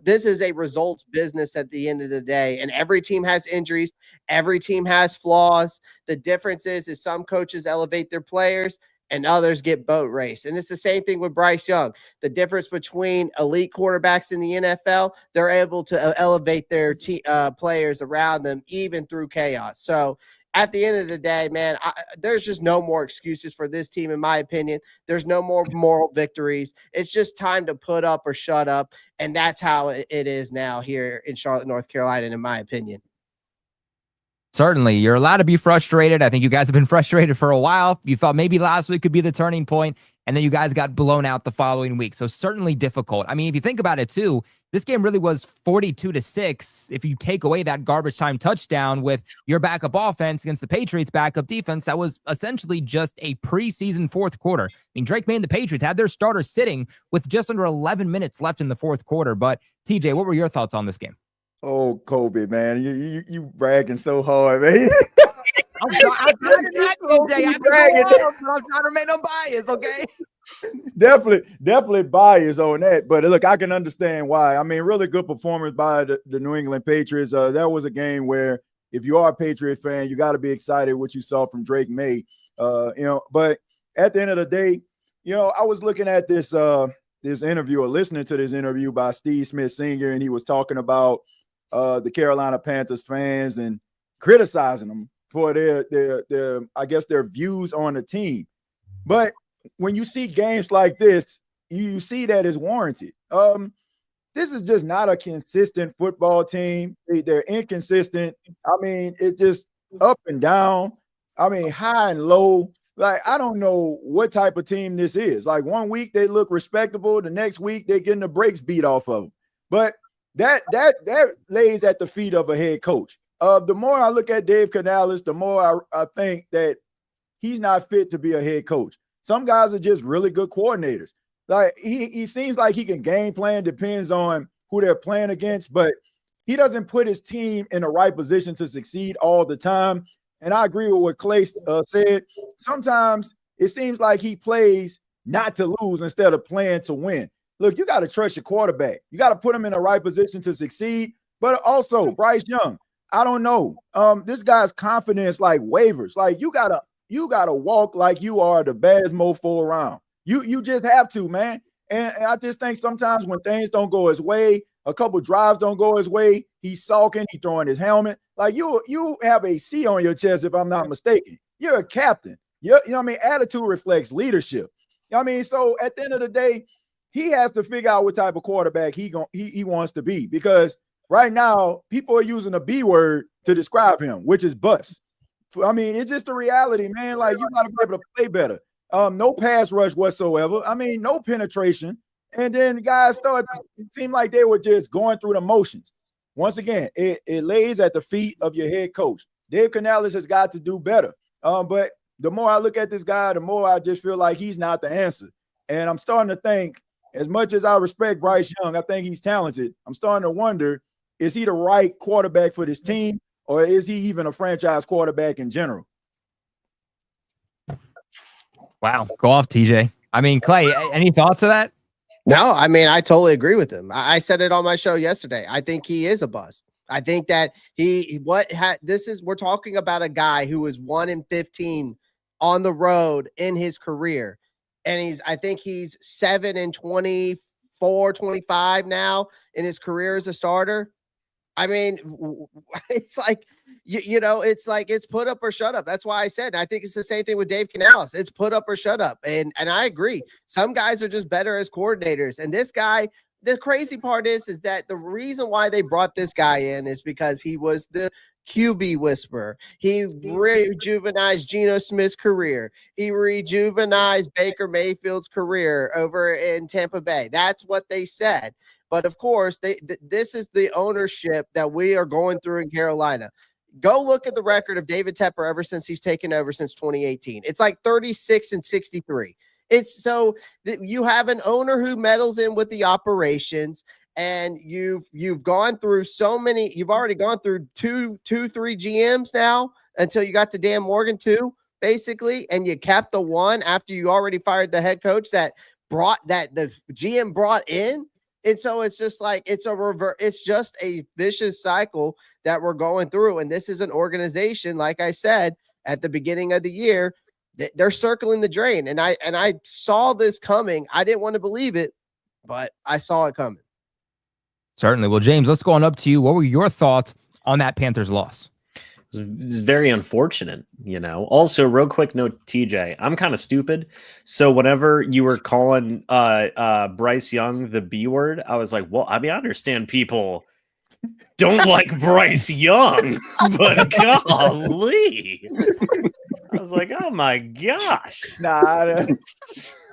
Speaker 4: This is a results business at the end of the day, and every team has injuries. Every team has flaws. The difference is some coaches elevate their players and others get boat raced. And it's the same thing with Bryce Young. The difference between elite quarterbacks in the NFL, they're able to elevate their players around them even through chaos. So at the end of the day, man, there's just no more excuses for this team, in my opinion. There's no more moral victories. It's just time to put up or shut up, and that's how it is now here in Charlotte, North Carolina, in my opinion.
Speaker 1: Certainly, you're allowed to be frustrated. I think you guys have been frustrated for a while. You thought maybe last week could be the turning point, and then you guys got blown out the following week. So certainly difficult. I mean, if you think about it too, this game really was 42-6. If you take away that garbage time touchdown with your backup offense against the Patriots backup defense, that was essentially just a preseason fourth quarter. I mean, Drake May and the Patriots had their starter sitting with just under 11 minutes left in the fourth quarter. But TJ, what were your thoughts on this game?
Speaker 5: Oh, Kobe, man, you bragging so hard, man.
Speaker 1: I'm trying to remain unbiased, okay?
Speaker 5: Definitely bias on that. But look, I can understand why. I mean, really good performance by the New England Patriots. That was a game where if you are a Patriot fan, you got to be excited what you saw from Drake May. But at the end of the day, I was looking at this interview or listening to this interview by Steve Smith Sr., and he was talking about the Carolina Panthers fans and criticizing them for their I guess their views on the team. But when you see games like this, you see that it's warranted. This is just not a consistent football team. They're inconsistent. I mean, it's just up and down. I mean, high and low. Like, I don't know what type of team this is. Like, one week they look respectable. The next week they're getting the brakes beat off of them. But that lays at the feet of a head coach. The more I look at Dave Canales, the more I think that he's not fit to be a head coach. Some guys are just really good coordinators. Like, he seems like he can game plan, depends on who they're playing against, but he doesn't put his team in the right position to succeed all the time. And I agree with what Clay said. Sometimes it seems like he plays not to lose instead of playing to win. Look, you got to trust your quarterback. You got to put him in the right position to succeed. But also, Bryce Young, I don't know. This guy's confidence like wavers. Like, you gotta walk like you are the baddest mofo around. You just have to, man. And I just think sometimes when things don't go his way, a couple drives don't go his way, he's sulking, he's throwing his helmet. Like, you have a C on your chest, if I'm not mistaken. You're a captain. You know what I mean? Attitude reflects leadership. You know what I mean? So at the end of the day, he has to figure out what type of quarterback he wants to be, because right now people are using a B word to describe him, which is bust. I mean, it's just the reality, man. Like, you got to be able to play better. No pass rush whatsoever. I mean, no penetration. And then guys it seemed like they were just going through the motions. Once again, it lays at the feet of your head coach. Dave Canales has got to do better. But the more I look at this guy, the more I just feel like he's not the answer. And I'm starting to think, as much as I respect Bryce Young, I think he's talented. I'm starting to wonder, is he the right quarterback for this team, or is he even a franchise quarterback in general?
Speaker 1: Wow. Go off, TJ. I mean, Clay, any thoughts to that?
Speaker 4: No, I mean, I totally agree with him. I said it on my show yesterday. I think he is a bust. I think that we're talking about a guy who was 1-15 on the road in his career. And I think he's 7-24, 25 now in his career as a starter. I mean, it's like, it's put up or shut up. That's why I said, and I think it's the same thing with Dave Canales. It's put up or shut up. And I agree. Some guys are just better as coordinators. And this guy, the crazy part is that the reason why they brought this guy in is because he was the QB whisperer. He rejuvenized Geno Smith's career. He rejuvenized Baker Mayfield's career over in Tampa Bay. That's what they said. But of course, this is the ownership that we are going through in Carolina. Go look at the record of David Tepper ever since he's taken over since 2018. It's like 36-63. It's so that you have an owner who meddles in with the operations, and you've gone through so many. You've already gone through two, 3 GMs now until you got to Dan Morgan 2, basically, and you kept the one after you already fired the head coach that the GM brought in. And so it's just like it's just a vicious cycle that we're going through. And this is an organization, like I said at the beginning of the year, they're circling the drain. And I saw this coming. I didn't want to believe it, but I saw it coming.
Speaker 1: Certainly. Well, James, let's go on up to you. What were your thoughts on that Panthers loss?
Speaker 2: It's very unfortunate, Also, real quick note, TJ, I'm kind of stupid. So whenever you were calling Bryce Young the B word, I was like, well, I mean, I understand people don't like Bryce Young, but golly. I was like, oh my gosh.
Speaker 5: Nah,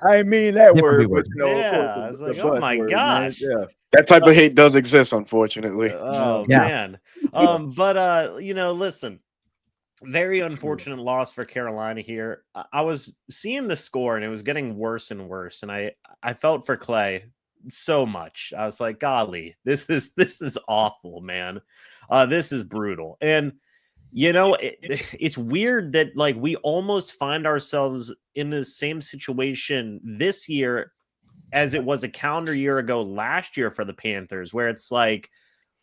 Speaker 5: I mean that word. But,
Speaker 2: I was like, oh my gosh.
Speaker 5: Yeah.
Speaker 3: That type of hate does exist, unfortunately.
Speaker 2: Oh, man. Listen, very unfortunate loss for Carolina here. I was seeing the score, and it was getting worse and worse. And I felt for Clay so much. I was like, golly, this is awful, man. This is brutal. And, it's weird that, like, we almost find ourselves in the same situation this year as it was a calendar year ago last year for the Panthers, where it's like,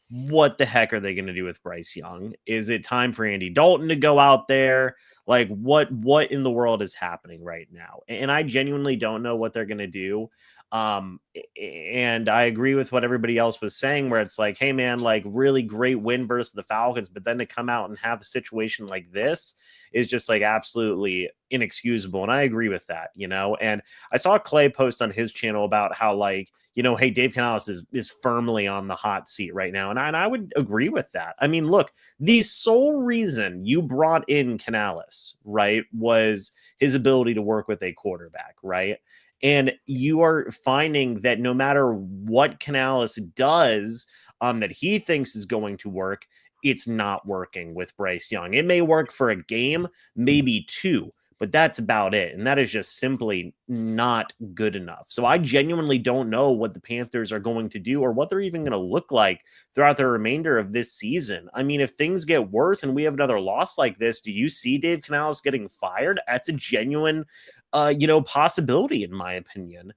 Speaker 2: what the heck are they going to do with Bryce Young? Is it time for Andy Dalton to go out there? Like, what in the world is happening right now? And I genuinely don't know what they're going to do. And I agree with what everybody else was saying, where it's like, hey man, like, really great win versus the Falcons, but then to come out and have a situation like this is just like absolutely inexcusable. And I agree with that, and I saw Clay post on his channel about how, like, hey, Dave Canales is firmly on the hot seat right now. And I would agree with that. I mean, look, the sole reason you brought in Canales, right, was his ability to work with a quarterback, right? And you are finding that no matter what Canales does that he thinks is going to work, it's not working with Bryce Young. It may work for a game, maybe 2, but that's about it. And that is just simply not good enough. So I genuinely don't know what the Panthers are going to do or what they're even going to look like throughout the remainder of this season. I mean, if things get worse and we have another loss like this, do you see Dave Canales getting fired? That's a genuine possibility, in my opinion.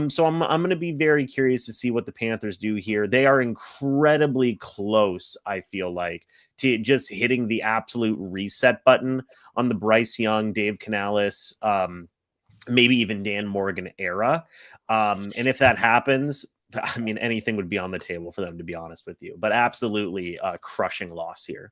Speaker 2: So I'm going to be very curious to see what the Panthers do here. They are incredibly close, I feel like, to just hitting the absolute reset button on the Bryce Young, Dave Canales, maybe even Dan Morgan era. And if that happens, I mean, anything would be on the table for them, to be honest with you. But absolutely a crushing loss here.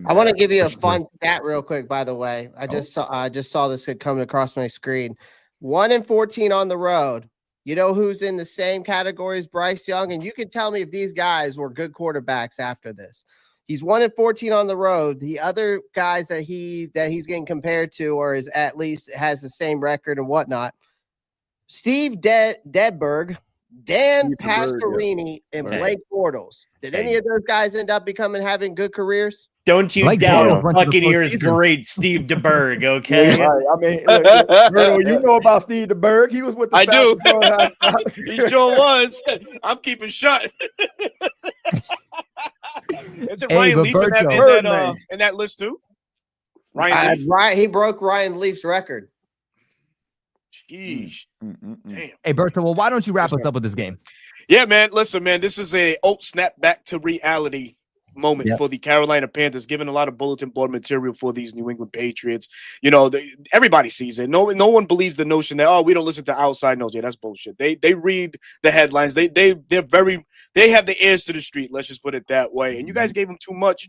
Speaker 4: I want to give you a fun stat real quick, by the way. I just saw this coming across my screen. 1-14 on the road. You know who's in the same category as Bryce Young? And you can tell me if these guys were good quarterbacks after this. He's 1-14 on the road. The other guys that he's getting compared to, or is at least has the same record and whatnot, Steve Dedberg, Dan Pastorini, and Blake Bortles. Did any of those guys end up having good careers?
Speaker 2: Don't you doubt Buccaneers great Steve DeBerg, okay?
Speaker 5: Right. I mean, look, you know about Steve DeBerg. He was with the
Speaker 3: Falcons. I do. He sure was. I'm keeping shut. Is it Ryan Leaf in that list too?
Speaker 4: Ryan Leaf? He broke Ryan Leaf's record.
Speaker 3: Sheesh. Damn.
Speaker 1: Hey, Bertha, well, why don't you wrap us up with this game?
Speaker 3: Yeah, man. Listen, man, this is a snap back to reality moment for the Carolina Panthers, giving a lot of bulletin board material for these New England Patriots. You know, everybody sees it. No one believes the notion that, oh, we don't listen to outside noise. Yeah, that's bullshit. They read the headlines. They have the ears to the street. Let's just put it that way. And you guys gave them too much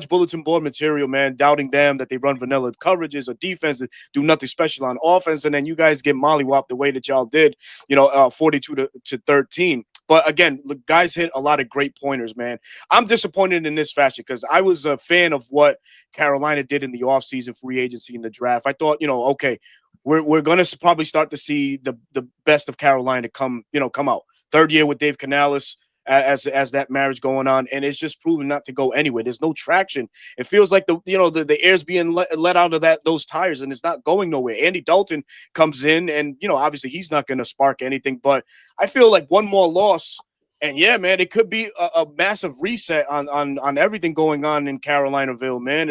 Speaker 3: bulletin board material, man, doubting them that they run vanilla coverages or defense that do nothing special on offense, and then you guys get mollywopped the way that y'all did, 42-13. But again, look, guys hit a lot of great pointers, man. I'm disappointed in this fashion because I was a fan of what Carolina did in the offseason, free agency, in the draft. I thought, okay, we're going to probably start to see the best of Carolina come out. Third year with Dave Canales as that marriage going on, and it's just proven not to go anywhere. There's no traction. It feels like the air's being let out of those tires, and it's not going nowhere. Andy Dalton comes in, and obviously he's not going to spark anything. But I feel like one more loss, and yeah, man, it could be a massive reset on everything going on in Carolinaville, man.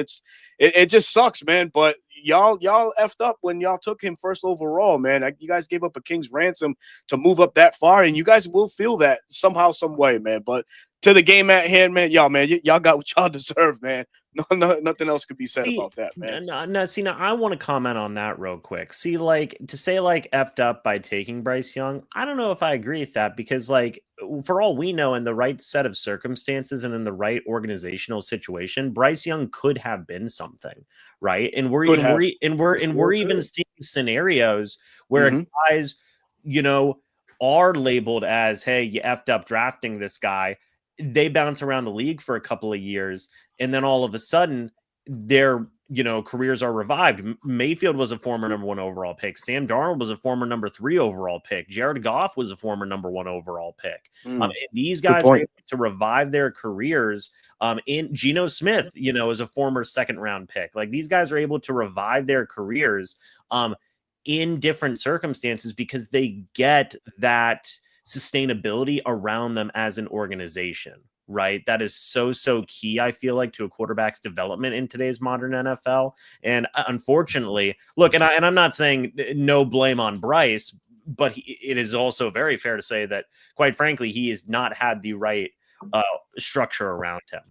Speaker 3: It just sucks, man. But y'all effed up when y'all took him first overall, man. You guys gave up a king's ransom to move up that far, and you guys will feel that somehow, some way, man. But to the game at hand, man, y'all got what y'all deserve, man. No, nothing else could be said about that, man.
Speaker 2: Now, I want to comment on that real quick. See, like, to say, like, effed up by taking Bryce Young, I don't know if I agree with that because, like, for all we know, in the right set of circumstances and in the right organizational situation, Bryce Young could have been something, right? And we're even seeing scenarios where guys, are labeled as, hey, you effed up drafting this guy. They bounce around the league for a couple of years, and then all of a sudden their careers are revived. Mayfield was a former number 1 overall pick. Sam Darnold was a former number 3 overall pick. Jared Goff was a former number 1 overall pick. These guys are able to revive their careers. In Geno Smith, is a former 2nd round pick. Like, these guys are able to revive their careers in different circumstances because they get that sustainability around them as an organization, right? That is so key, I feel like, to a quarterback's development in today's modern NFL. And unfortunately, look, and I'm not saying no blame on Bryce, but it is also very fair to say that, quite frankly, he has not had the right structure around him.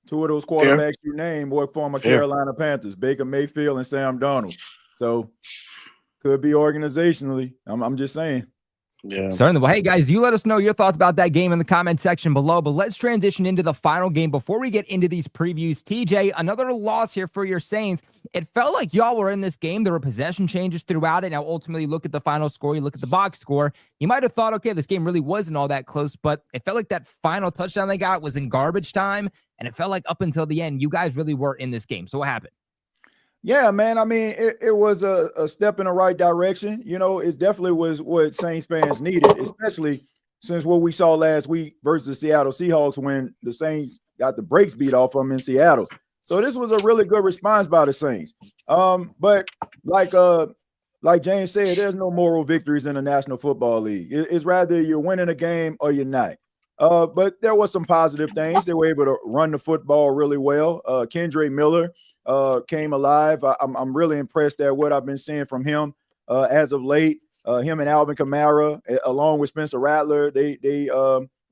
Speaker 5: Two of those quarterbacks you named were former Carolina Panthers, Baker Mayfield and Sam Darnold. So could be organizationally. I'm just saying.
Speaker 1: Yeah. Certainly. Well, hey, guys, you let us know your thoughts about that game in the comment section below. But let's transition into the final game before we get into these previews. TJ, another loss here for your Saints. It felt like y'all were in this game. There were possession changes throughout it. Now, ultimately, look at the final score. You look at the box score. You might have thought, okay, this game really wasn't all that close. But it felt like that final touchdown they got was in garbage time. And it felt like up until the end, you guys really were in this game. So what happened?
Speaker 5: Yeah, man. I mean, it was a step in the right direction. It definitely was what Saints fans needed, especially since what we saw last week versus the Seattle Seahawks when the Saints got the brakes beat off them in Seattle. So this was a really good response by the Saints. But like James said, there's no moral victories in the National Football League. It's rather you're winning a game or you're not. But there was some positive things. They were able to run the football really well. Kendre Miller came alive. I'm really impressed at what I've been seeing from him as of late. Him and Alvin Kamara, along with Spencer Rattler, they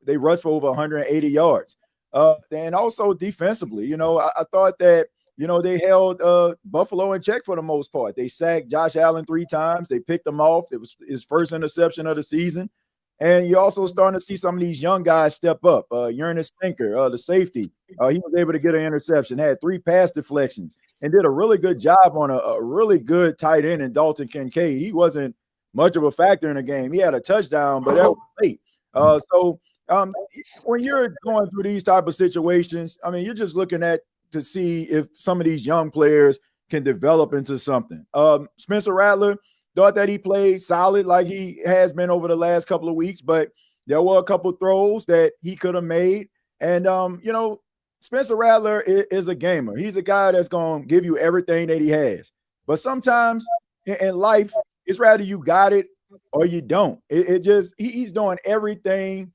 Speaker 5: rushed for over 180 yards. And also defensively, I thought that they held Buffalo in check for the most part. They sacked Josh Allen 3 times. They picked him off. It was his first interception of the season. And you're also starting to see some of these young guys step up. Ernest Stinker, the safety, he was able to get an interception, had 3 pass deflections, and did a really good job on a really good tight end in Dalton Kincaid. He wasn't much of a factor in the game. He had a touchdown, but that was late. When you're going through these type of situations, I mean, you're just looking to see if some of these young players can develop into something. Spencer Rattler, thought that he played solid like he has been over the last couple of weeks, but there were a couple throws that he could have made. And, Spencer Rattler is a gamer. He's a guy that's going to give you everything that he has. But sometimes in life, it's rather you got it or you don't. He's doing everything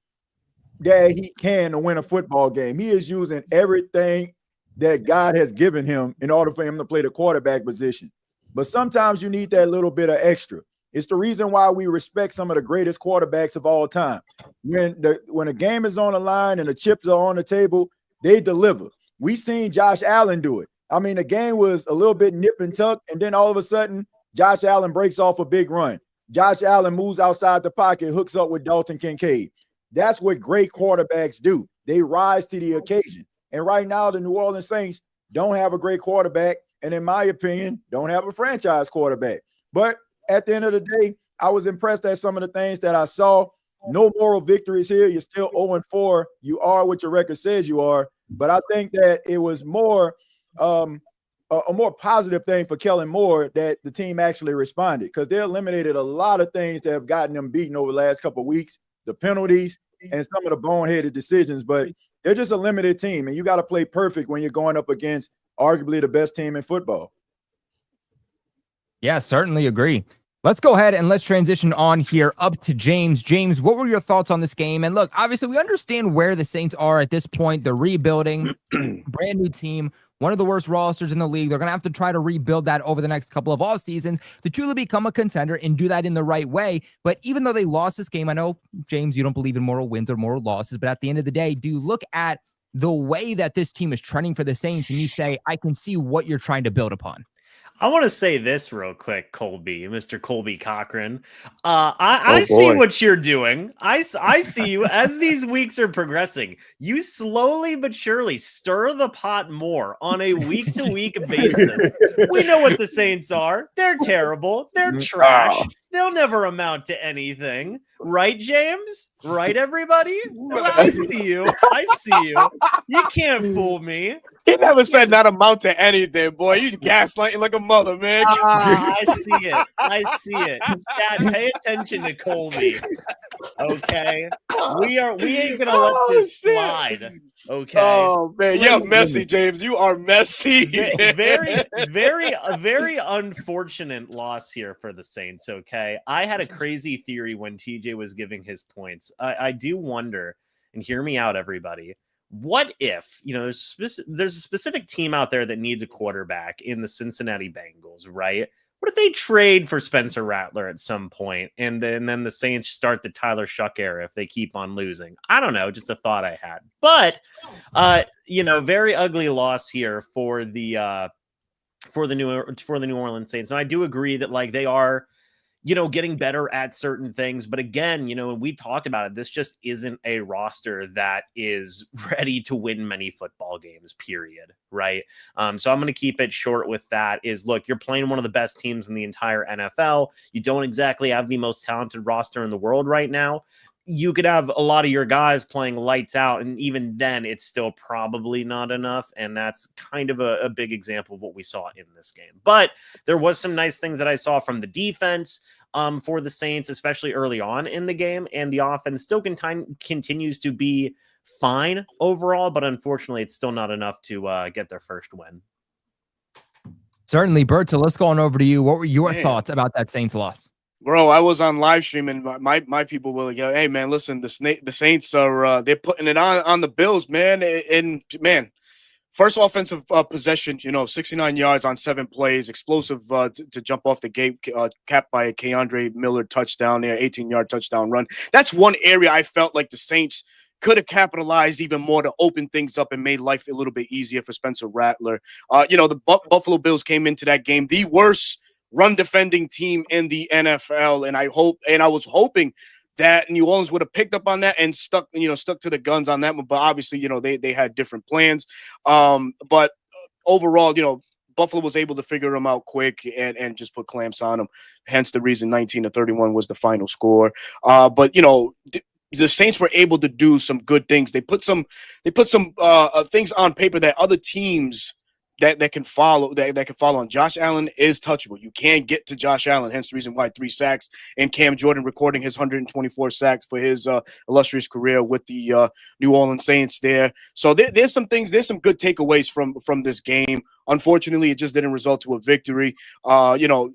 Speaker 5: that he can to win a football game. He is using everything that God has given him in order for him to play the quarterback position. But sometimes you need that little bit of extra. It's the reason why we respect some of the greatest quarterbacks of all time. When the game is on the line and the chips are on the table, they deliver. We seen Josh Allen do it. I mean, the game was a little bit nip and tuck, and then all of a sudden, Josh Allen breaks off a big run. Josh Allen moves outside the pocket, hooks up with Dalton Kincaid. That's what great quarterbacks do. They rise to the occasion. And right now, the New Orleans Saints don't have a great quarterback, and in my opinion, don't have a franchise quarterback. But at the end of the day, I was impressed at some of the things that I saw. No moral victories here. You're still 0-4. You are what your record says you are. But I think that it was more a more positive thing for Kellen Moore that the team actually responded, because they eliminated a lot of things that have gotten them beaten over the last couple of weeks, the penalties and some of the boneheaded decisions. But they're just a limited team, and you got to play perfect when you're going up against arguably the best team in football.
Speaker 1: Yeah, certainly agree. Let's go ahead and let's transition on here up to James. James, what were your thoughts on this game? And look, obviously we understand where the Saints are at this point. They're rebuilding, brand new team, one of the worst rosters in the league. They're going to have to try to rebuild that over the next couple of off seasons to truly become a contender and do that in the right way. But even though they lost this game, I know, James, you don't believe in moral wins or moral losses, but at the end of the day, do you look at the way that this team is trending for the Saints and you say, I can see what you're trying to build upon?
Speaker 2: I want to say this real quick, Colby, Mr. Colby Cochran. I see what you're doing. I see you as these weeks are progressing. You slowly but surely stir the pot more on a week-to-week basis. We know what the Saints are. They're terrible. They're trash. They'll never amount to anything. Right, James? Right, everybody? I see you. I see you. You can't fool me.
Speaker 3: He never said not amount to anything, boy. You gaslighting like a mother, man.
Speaker 2: I see it. I see it. Dad, pay attention to Colby. Okay, we ain't gonna let this slide. Okay.
Speaker 3: Oh man, you're messy, James. You are messy.
Speaker 2: Very unfortunate loss here for the Saints. Okay, I had a crazy theory when TJ was giving his points. I do wonder, and hear me out, everybody. What if, there's a specific team out there that needs a quarterback in the Cincinnati Bengals, right? What if they trade for Spencer Rattler at some point, and then the Saints start the Tyler Shuck era if they keep on losing? I don't know, just a thought I had. But very ugly loss here for the New Orleans Saints. And I do agree that they are getting better at certain things. But again, we talked about it. This just isn't a roster that is ready to win many football games, period. Right. So I'm going to keep it short with that is, look, you're playing one of the best teams in the entire NFL. You don't exactly have the most talented roster in the world right now. You could have a lot of your guys playing lights out, and even then it's still probably not enough. And that's kind of a big example of what we saw in this game. But there was some nice things that I saw from the defense for the Saints, especially early on in the game. And the offense still continues to be fine overall, but unfortunately it's still not enough to get their first win.
Speaker 1: Certainly, Berto, let's go on over to you. What were your thoughts about that Saints loss?
Speaker 3: Bro, I was on live stream and my people were like, hey, man, listen, the Saints are they're putting it on the Bills, man. And man, first offensive possession, 69 yards on 7 plays, explosive to jump off the gate, capped by a Keandre Miller touchdown there, 18-yard touchdown run. That's one area I felt like the Saints could have capitalized even more to open things up and made life a little bit easier for Spencer Rattler. The Buffalo Bills came into that game the worst run defending team in the NFL, and I was hoping that New Orleans would have picked up on that and stuck to the guns on that one. But obviously, they had different plans. But overall, Buffalo was able to figure them out quick and just put clamps on them. Hence the reason 19-31 was the final score. But the Saints were able to do some good things. They put some things on paper that other teams that can follow on. Josh Allen is touchable. You can't get to Josh Allen, hence the reason why 3 sacks, and Cam Jordan recording his 124 sacks for his illustrious career with the New Orleans Saints there. So there's some good takeaways from this game. Unfortunately, it just didn't result to a victory.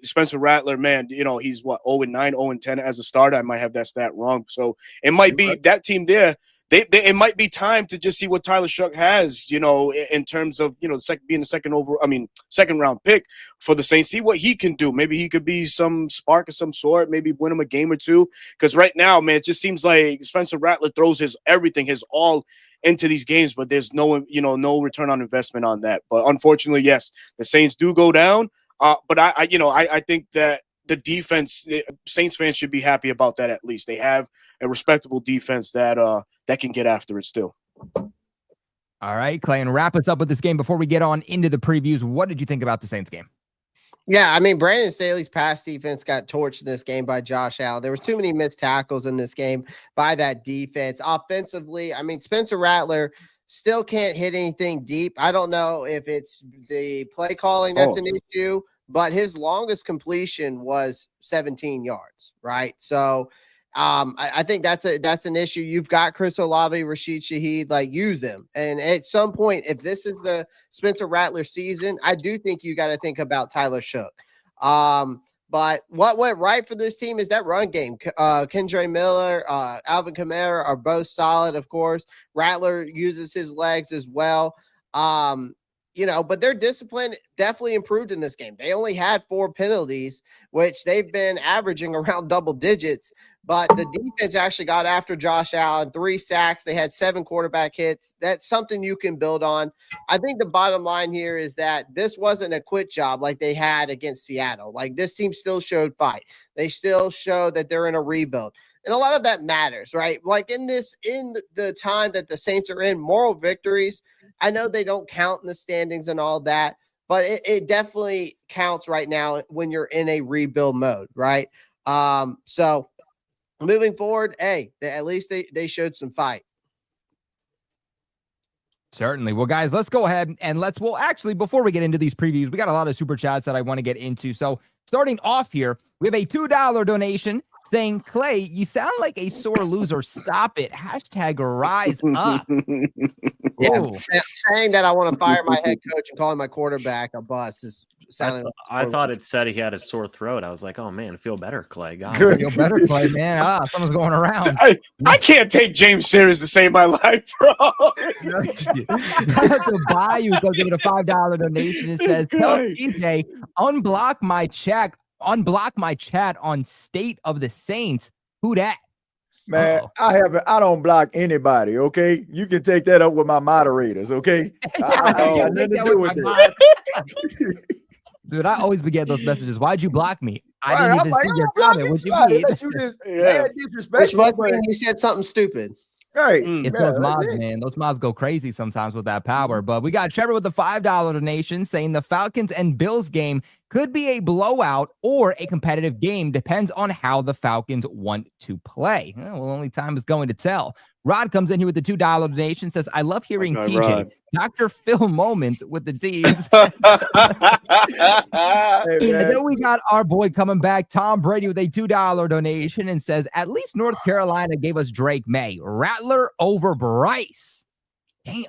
Speaker 3: Spencer Rattler, man, he's 0-9, 0-10 as a starter. I might have that stat wrong. So it might be that team there. It might be time to just see what Tyler Shuck has, in terms of, being the second round pick for the Saints. See what he can do. Maybe he could be some spark of some sort, maybe win him a game or two. Because right now, man, it just seems like Spencer Rattler throws his everything, his all into these games, but there's no, no return on investment on that. But unfortunately, yes, the Saints do go down. But I think that the defense, Saints fans should be happy about that. At least they have a respectable defense that can get after it still.
Speaker 1: All right, Clay, and wrap us up with this game before we get on into the previews. What did you think about the Saints game?
Speaker 4: Yeah, I mean, Brandon Staley's pass defense got torched in this game by Josh Allen. There was too many missed tackles in this game by that defense. Offensively, I mean, Spencer Rattler still can't hit anything deep. I don't know if it's the play calling that's an issue, but his longest completion was 17 yards, right? So I think that's an issue. You've got Chris Olave, Rashid Shaheed, like use them. And at some point, if this is the Spencer Rattler season, I do think you got to think about Tyler Shook. But what went right for this team is that run game. Kendre Miller, Alvin Kamara are both solid, of course. Rattler uses his legs as well. But their discipline definitely improved in this game. They only had 4 penalties, which they've been averaging around double digits. But the defense actually got after Josh Allen, 3 sacks. They had 7 quarterback hits. That's something you can build on. I think the bottom line here is that this wasn't a quit job like they had against Seattle. Like, this team still showed fight. They still show that they're in a rebuild. And a lot of that matters, right? Like in the time that the Saints are in, moral victories, I know they don't count in the standings and all that, but it definitely counts right now when you're in a rebuild mode, right? So moving forward, hey, at least they showed some fight.
Speaker 1: Certainly. Well, guys, let's go ahead and actually, before we get into these previews, we got a lot of super chats that I want to get into. So starting off here, we have a $2 donation saying, Clay, you sound like a sore loser. Stop it. # rise up.
Speaker 4: Yeah, saying that I want to fire my head coach and calling my quarterback a bust is sounding.
Speaker 2: I thought it said he had a sore throat. I was like, oh man, feel better, Clay. God.
Speaker 1: Feel better, Clay, man. Something's going around.
Speaker 3: I can't take James serious to save my life, bro.
Speaker 1: The Bayou goes give it a $5 donation. It says, tell TJ, unblock my chat on State of the Saints. Who that?
Speaker 5: Man, I don't block anybody, okay? You can take that up with my moderators, okay? I got nothing to do with it.
Speaker 1: Dude, I always forget those messages. Why'd you block me? I didn't even see your comment. What you mean?
Speaker 4: Which was when you said something stupid.
Speaker 5: Right.
Speaker 1: It's those mods, man. Those mods go crazy sometimes with that power. But we got Trevor with the $5 donation saying the Falcons and Bills game could be a blowout or a competitive game. Depends on how the Falcons want to play. Well, only time is going to tell. Rod comes in here with the $2 donation, says, I love hearing TJ.
Speaker 3: Rod.
Speaker 1: Dr. Phil moments with the D's. And then we got our boy coming back, Tom Brady, with a $2 donation and says, at least North Carolina gave us Drake May. Rattler over Bryce. Damn.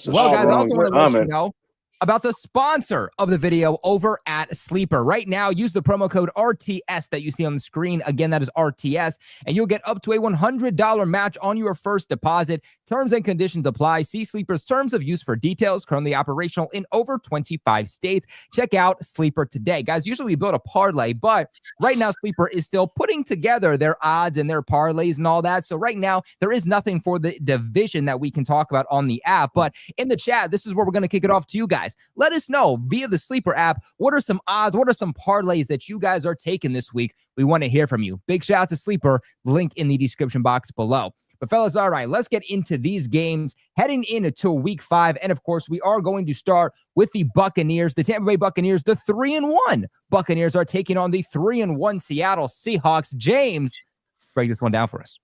Speaker 1: Well, guys, I also want to let you know about the sponsor of the video over at Sleeper. Right now, use the promo code RTS that you see on the screen. Again, that is RTS, and you'll get up to a $100 match on your first deposit. Terms and conditions apply. See Sleeper's terms of use for details. Currently operational in over 25 states. Check out Sleeper today. Guys, usually we build a parlay, but right now Sleeper is still putting together their odds and their parlays and all that. So right now, there is nothing for the division that we can talk about on the app, but in the chat, this is where we're going to kick it off to you guys. Let us know via the Sleeper app. What are some odds? What are some parlays that you guys are taking this week? We want to hear from you. Big shout out to Sleeper. Link in the description box below. But fellas, all right, let's get into these games heading into week 5. And of course, we are going to start with the Buccaneers, the Tampa Bay Buccaneers, the 3-1 Buccaneers are taking on the 3-1 Seattle Seahawks. James, break this one down for us.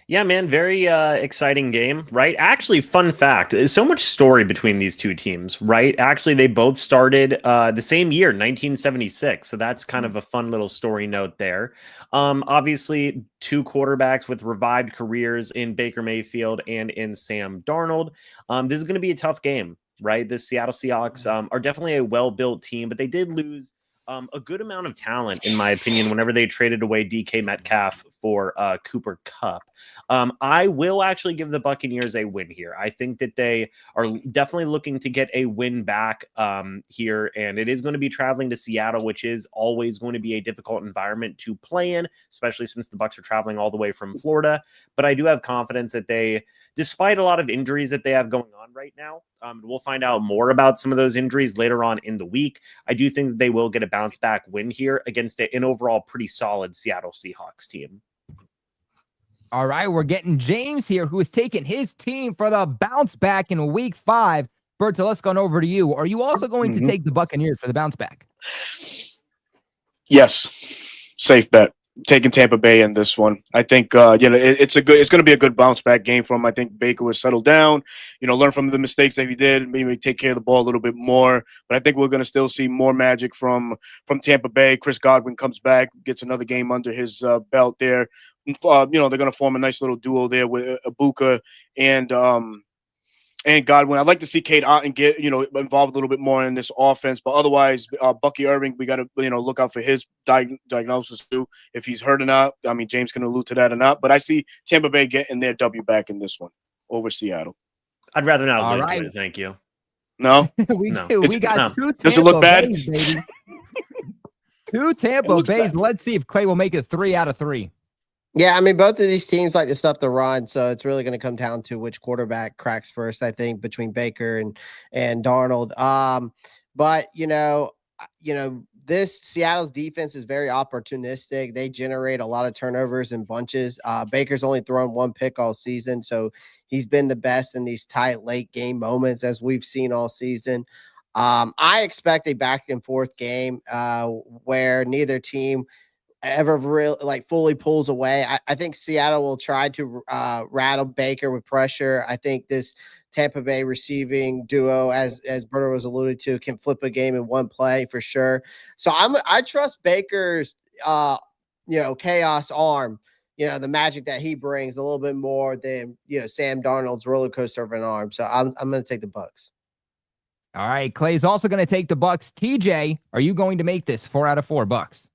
Speaker 2: Yeah, man, very exciting game, right? Actually, fun fact, there's so much story between these two teams, right? Actually, they both started the same year, 1976. So that's kind of a fun little story note there. Obviously, 2 quarterbacks with revived careers in Baker Mayfield and in Sam Darnold. This is going to be a tough game, right? The Seattle Seahawks are definitely a well-built team, but they did lose a good amount of talent, in my opinion, whenever they traded away DK Metcalf for Cooper Kupp. I will actually give the Buccaneers a win here. I think that they are definitely looking to get a win back here, and it is going to be traveling to Seattle, which is always going to be a difficult environment to play in, especially since the Bucs are traveling all the way from Florida. But I do have confidence that they, despite a lot of injuries that they have going on right now, we'll find out more about some of those injuries later on in the week. I do think that they will get a bounce back win here against an overall pretty solid Seattle Seahawks team.
Speaker 1: All right, we're getting James here, who is taking his team for the bounce back in week 5. Berto, let's go over to you. Are you also going to take the Buccaneers for the bounce back?
Speaker 3: Yes, safe bet. Taking Tampa Bay in this one. I think it's going to be a good bounce back game for him. I think Baker will settle down, learn from the mistakes that he did, maybe take care of the ball a little bit more. But I think we're going to still see more magic from Tampa Bay. Chris Godwin comes back, gets another game under his belt there. They're going to form a nice little duo there with Ibuka and Godwin. I'd like to see Cade Otton get, involved a little bit more in this offense. But otherwise, Bucky Irving, we got to, look out for his diagnosis too, if he's hurt or not. I mean, James can allude to that or not. But I see Tampa Bay getting their W back in this one over Seattle.
Speaker 2: I'd rather not allude to it. Thank you.
Speaker 3: No?
Speaker 1: We got two Tampa
Speaker 3: Does it look bad?
Speaker 1: Bays, baby. 2 Tampa Bays. Let's see if Clay will make it 3 out of 3.
Speaker 4: Yeah, I mean, both of these teams like to stuff the run, so it's really going to come down to which quarterback cracks first, I think, between Baker and Darnold. But this Seattle's defense is very opportunistic. They generate a lot of turnovers in bunches. Baker's only thrown 1 pick all season, so he's been the best in these tight late game moments as we've seen all season. I expect a back and forth game where neither team ever really fully pulls away. I think Seattle will try to rattle Baker with pressure. I think this Tampa Bay receiving duo, as Berto was alluded to, can flip a game in one play for sure. So I trust Baker's chaos arm, the magic that he brings a little bit more than Sam Darnold's roller coaster of an arm. So I'm going to take the Bucs.
Speaker 1: All right, Clay's also going to take the Bucs. TJ, are you going to make this 4 out of 4 Bucs?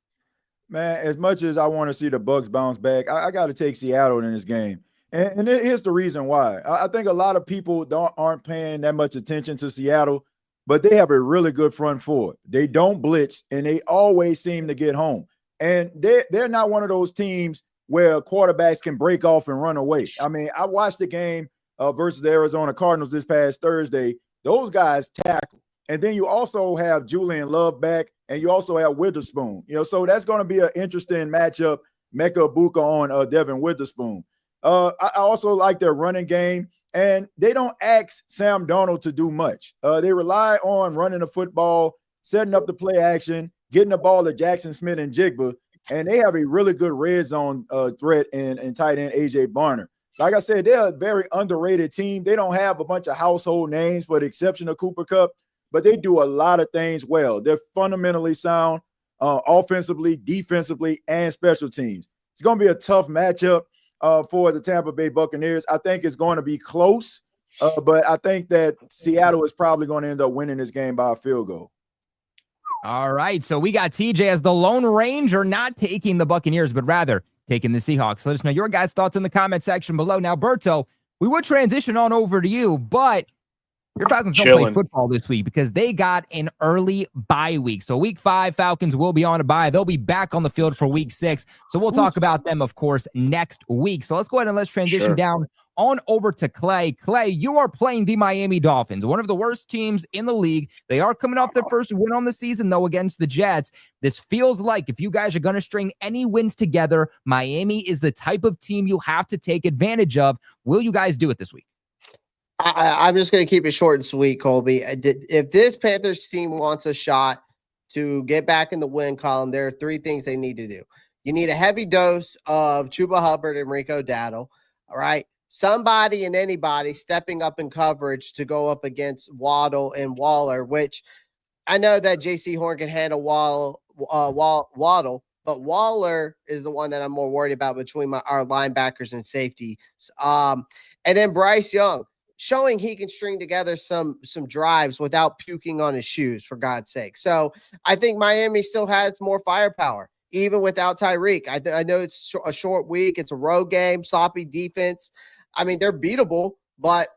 Speaker 5: Man, as much as I want to see the Bucs bounce back, I got to take Seattle in this game. And here's the reason why. I think a lot of people aren't paying that much attention to Seattle, but they have a really good front four. They don't blitz, and they always seem to get home. And they're not one of those teams where quarterbacks can break off and run away. I mean, I watched the game versus the Arizona Cardinals this past Thursday. Those guys tackle. And then you also have Julian Love back, and you also have Witherspoon. So that's going to be an interesting matchup, Mecca Ibuka on Devin Witherspoon. I also like their running game, and they don't ask Sam Darnold to do much. They rely on running the football, setting up the play action, getting the ball to Jackson Smith and Jigba, and they have a really good red zone threat in tight end A.J. Barner. Like I said, they're a very underrated team. They don't have a bunch of household names for the exception of Cooper Kupp, but they do a lot of things well. They're fundamentally sound offensively, defensively, and special teams. It's going to be a tough matchup for the Tampa Bay Buccaneers. I think it's going to be close, but I think that Seattle is probably going to end up winning this game by a field goal.
Speaker 1: All right, so we got TJ as the Lone Ranger, not taking the Buccaneers, but rather taking the Seahawks. Let us know your guys' thoughts in the comment section below. Now, Berto, we would transition on over to you, but your Falcons don't play football this week because they got an early bye week. So week 5, Falcons will be on a bye. They'll be back on the field for week 6. So we'll talk about them, of course, next week. So let's go ahead and let's transition down on over to Clay. Clay, you are playing the Miami Dolphins, one of the worst teams in the league. They are coming off their first win on the season, though, against the Jets. This feels like if you guys are going to string any wins together, Miami is the type of team you have to take advantage of. Will you guys do it this week?
Speaker 4: I'm just going to keep it short and sweet, Colby. If this Panthers team wants a shot to get back in the win column, there are 3 things they need to do. You need a heavy dose of Chuba Hubbard and Rico Dowdle, all right? Somebody and anybody stepping up in coverage to go up against Waddle and Waller, which I know that J.C. Horn can handle Waddle, but Waller is the one that I'm more worried about between our linebackers and safety. And then Bryce Young. showing he can string together some drives without puking on his shoes, for God's sake. So I think Miami still has more firepower, even without Tyreek. I know it's a short week. It's a road game, sloppy defense. I mean, they're beatable, but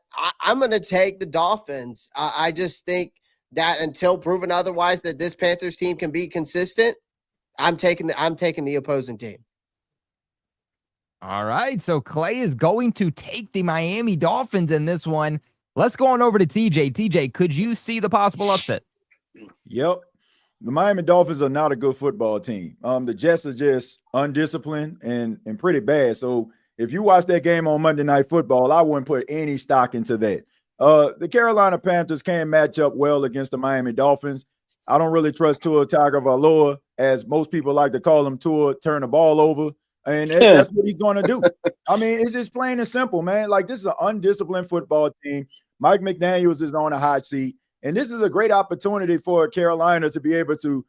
Speaker 4: I'm going to take the Dolphins. I just think that until proven otherwise that this Panthers team can be consistent, I'm taking the opposing team.
Speaker 1: All right, so Clay is going to take the Miami Dolphins in this one. Let's go on over to TJ. TJ, could you see the possible upset?
Speaker 5: Yep. The Miami Dolphins are not a good football team. The Jets are just undisciplined and pretty bad. So if you watch that game on Monday Night Football, I wouldn't put any stock into that. The Carolina Panthers can match up well against the Miami Dolphins. I don't really trust Tua Tagovailoa, as most people like to call him, Tua turn the ball over. And that's what he's going to do. I mean, it's just plain and simple, man. Like, this is an undisciplined football team. Mike McDaniels is on a hot seat. And this is a great opportunity for Carolina to be able to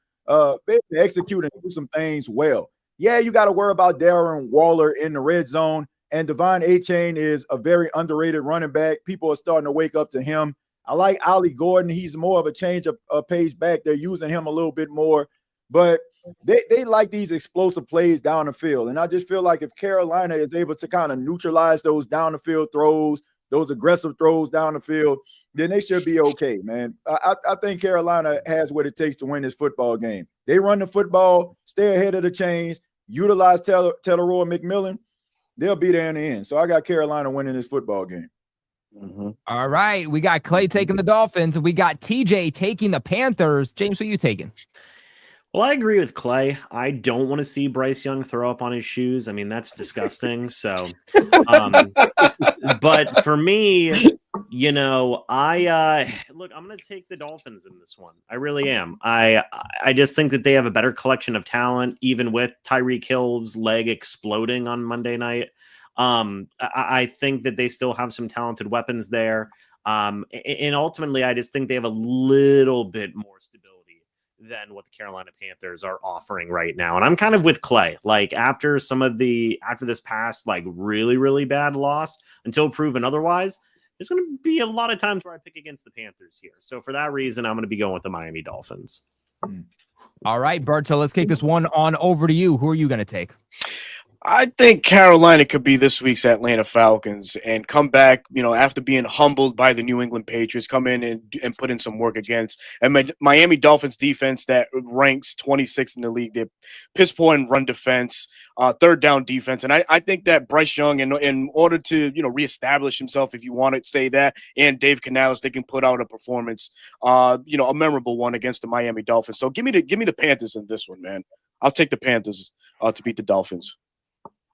Speaker 5: execute and do some things well. Yeah, you got to worry about Darren Waller in the red zone. And Devon Achane is a very underrated running back. People are starting to wake up to him. I like Ollie Gordon. He's more of a change of pace back. They're using him a little bit more. But they like these explosive plays down the field. And I just feel like if Carolina is able to kind of neutralize those down the field throws, those aggressive throws down the field, then they should be okay, man. I think Carolina has what it takes to win this football game. They run the football, stay ahead of the chains, utilize Taylor McMillan, they'll be there in the end. So I got Carolina winning this football game.
Speaker 1: Mm-hmm. All right. We got Clay taking the Dolphins. We got TJ taking the Panthers. James, who are you taking?
Speaker 2: Well, I agree with Clay. I don't want to see Bryce Young throw up on his shoes. I mean, that's disgusting. So, but for me, you know, look, I'm going to take the Dolphins in this one. I really am. I just think that they have a better collection of talent, even with Tyreek Hill's leg exploding on Monday night. I think that they still have some talented weapons there. And ultimately, I just think they have a little bit more stability than what the Carolina Panthers are offering right now. And I'm kind of with Clay. Like, after this past, like, really, really bad loss, until proven otherwise, there's going to be a lot of times where I pick against the Panthers here. So for that reason, I'm going to be going with the Miami Dolphins.
Speaker 1: All right, Berto, let's kick this one on over to you. Who are you going to take?
Speaker 3: I think Carolina could be this week's Atlanta Falcons and come back, you know, after being humbled by the New England Patriots, come in and put in some work against and Miami Dolphins defense that ranks 26th in the league. They're piss poor in run defense, third down defense. And I think that Bryce Young, in order to, you know, reestablish himself, if you want to say that, and Dave Canales, they can put out a performance, you know, a memorable one against the Miami Dolphins. So give me the Panthers in this one, man. I'll take the Panthers to beat the Dolphins.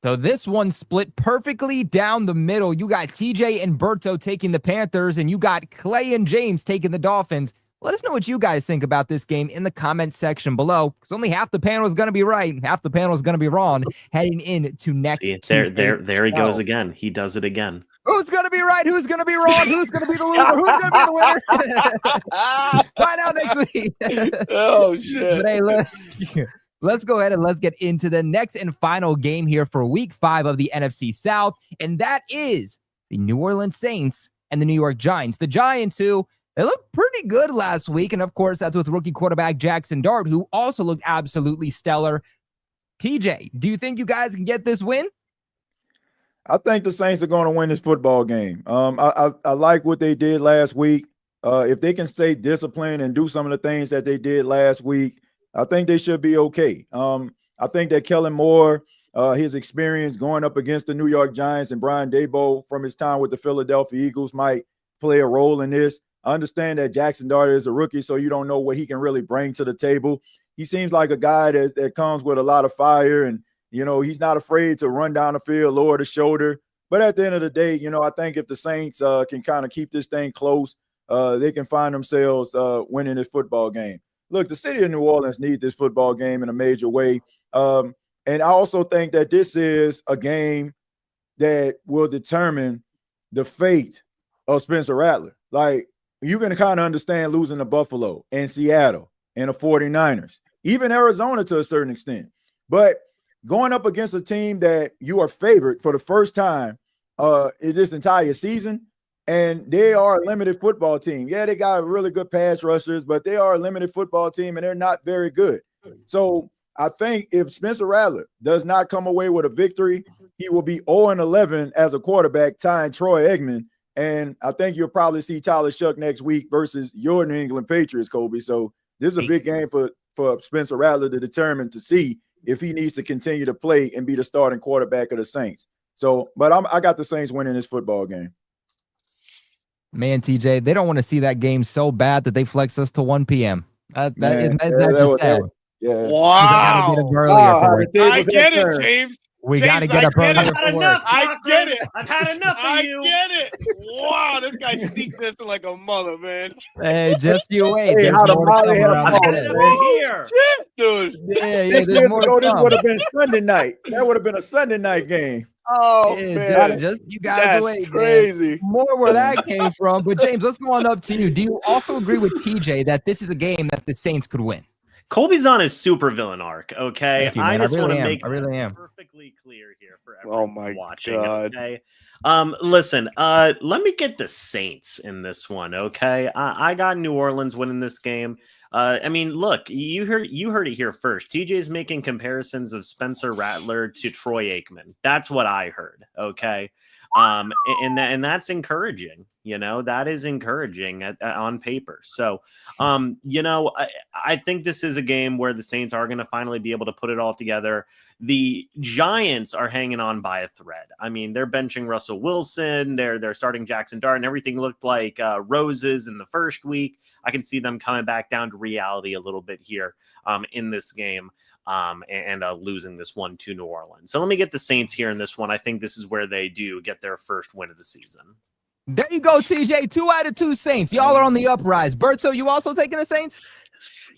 Speaker 1: So this one split perfectly down the middle. You got TJ and Berto taking the Panthers, and you got Clay and James taking the Dolphins. Let us know what you guys think about this game in the comments section below, because only half the panel is going to be right, half the panel is going to be wrong heading into next Tuesday.
Speaker 2: There he goes again. He does it again.
Speaker 1: Who's going to be right? Who's going to be wrong? Who's going to be the loser? Who's going to be the winner? Find out next week.
Speaker 3: Oh, shit.
Speaker 1: But hey, let's go ahead and let's get into the next and final game here for week 5 of the NFC South. And that is the New Orleans Saints and the New York Giants. The Giants, who they looked pretty good last week. And of course, that's with rookie quarterback Jackson Dart, who also looked absolutely stellar. TJ, do you think you guys can get this win?
Speaker 5: I think the Saints are going to win this football game. I like what they did last week. If they can stay disciplined and do some of the things that they did last week, I think they should be okay. I think that Kellen Moore, his experience going up against the New York Giants and Brian Daboll from his time with the Philadelphia Eagles might play a role in this. I understand that Jackson Dart is a rookie, so you don't know what he can really bring to the table. He seems like a guy that comes with a lot of fire, and, you know, he's not afraid to run down the field, lower the shoulder. But at the end of the day, you know, I think if the Saints can kind of keep this thing close, they can find themselves winning this football game. Look, the city of New Orleans needs this football game in a major way. And I also think that this is a game that will determine the fate of Spencer Rattler. Like, you can kind of understand losing to Buffalo and Seattle and the 49ers, even Arizona to a certain extent. But going up against a team that you are favored for the first time in this entire season, and they are a limited football team. Yeah, they got really good pass rushers, but they are a limited football team, and they're not very good. So I think if Spencer Rattler does not come away with a victory, he will be 0-11 as a quarterback, tying Troy Aikman. And I think you'll probably see Tyler Shuck next week versus your New England Patriots, Kobe. So this is a big game for Spencer Rattler to determine to see if he needs to continue to play and be the starting quarterback of the Saints. So, but I got the Saints winning this football game.
Speaker 1: Man, TJ, they don't want to see that game so bad that they flex us to 1 p.m. That's just sad.
Speaker 3: Yeah.
Speaker 1: Wow.
Speaker 3: I get it, James.
Speaker 1: We got to get up earlier for work.
Speaker 3: I get it.
Speaker 2: I've had enough of you.
Speaker 3: I get it. Wow, this guy sneak this like a mother, man.
Speaker 1: Hey, just you wait.
Speaker 5: Hey, how the Molly had
Speaker 2: I've had enough of here.
Speaker 3: Shit, dude.
Speaker 1: Yeah,
Speaker 5: 6 years ago, this would have been Sunday night. That would have been a Sunday night game.
Speaker 3: Oh, man.
Speaker 1: Just you guys wait.
Speaker 3: That's crazy.
Speaker 1: Man. More where that came from. But James, let's go on up to you. Do you also agree with TJ that this is a game that the Saints could win?
Speaker 2: Colby's on his supervillain arc, okay?
Speaker 1: I
Speaker 2: just want to
Speaker 1: really
Speaker 2: make
Speaker 1: am
Speaker 2: perfectly clear here for everyone watching.
Speaker 3: God.
Speaker 2: Okay. Listen, let me get the Saints in this one, okay? I got New Orleans winning this game. I mean, look, you heard it here first. TJ's making comparisons of Spencer Rattler to Troy Aikman. That's what I heard, okay? And that's encouraging. You know, that is encouraging on paper. So, you know, I think this is a game where the Saints are going to finally be able to put it all together. The Giants are hanging on by a thread. I mean, they're benching Russell Wilson. They're starting Jackson Dart, and everything looked like roses in the first week. I can see them coming back down to reality a little bit here in this game. And losing this one to New Orleans. So let me get the Saints here in this one. I think this is where they do get their first win of the season.
Speaker 1: There you go, TJ. 2 out of 2 Saints. Y'all are on the uprise. Berto, you also taking the Saints?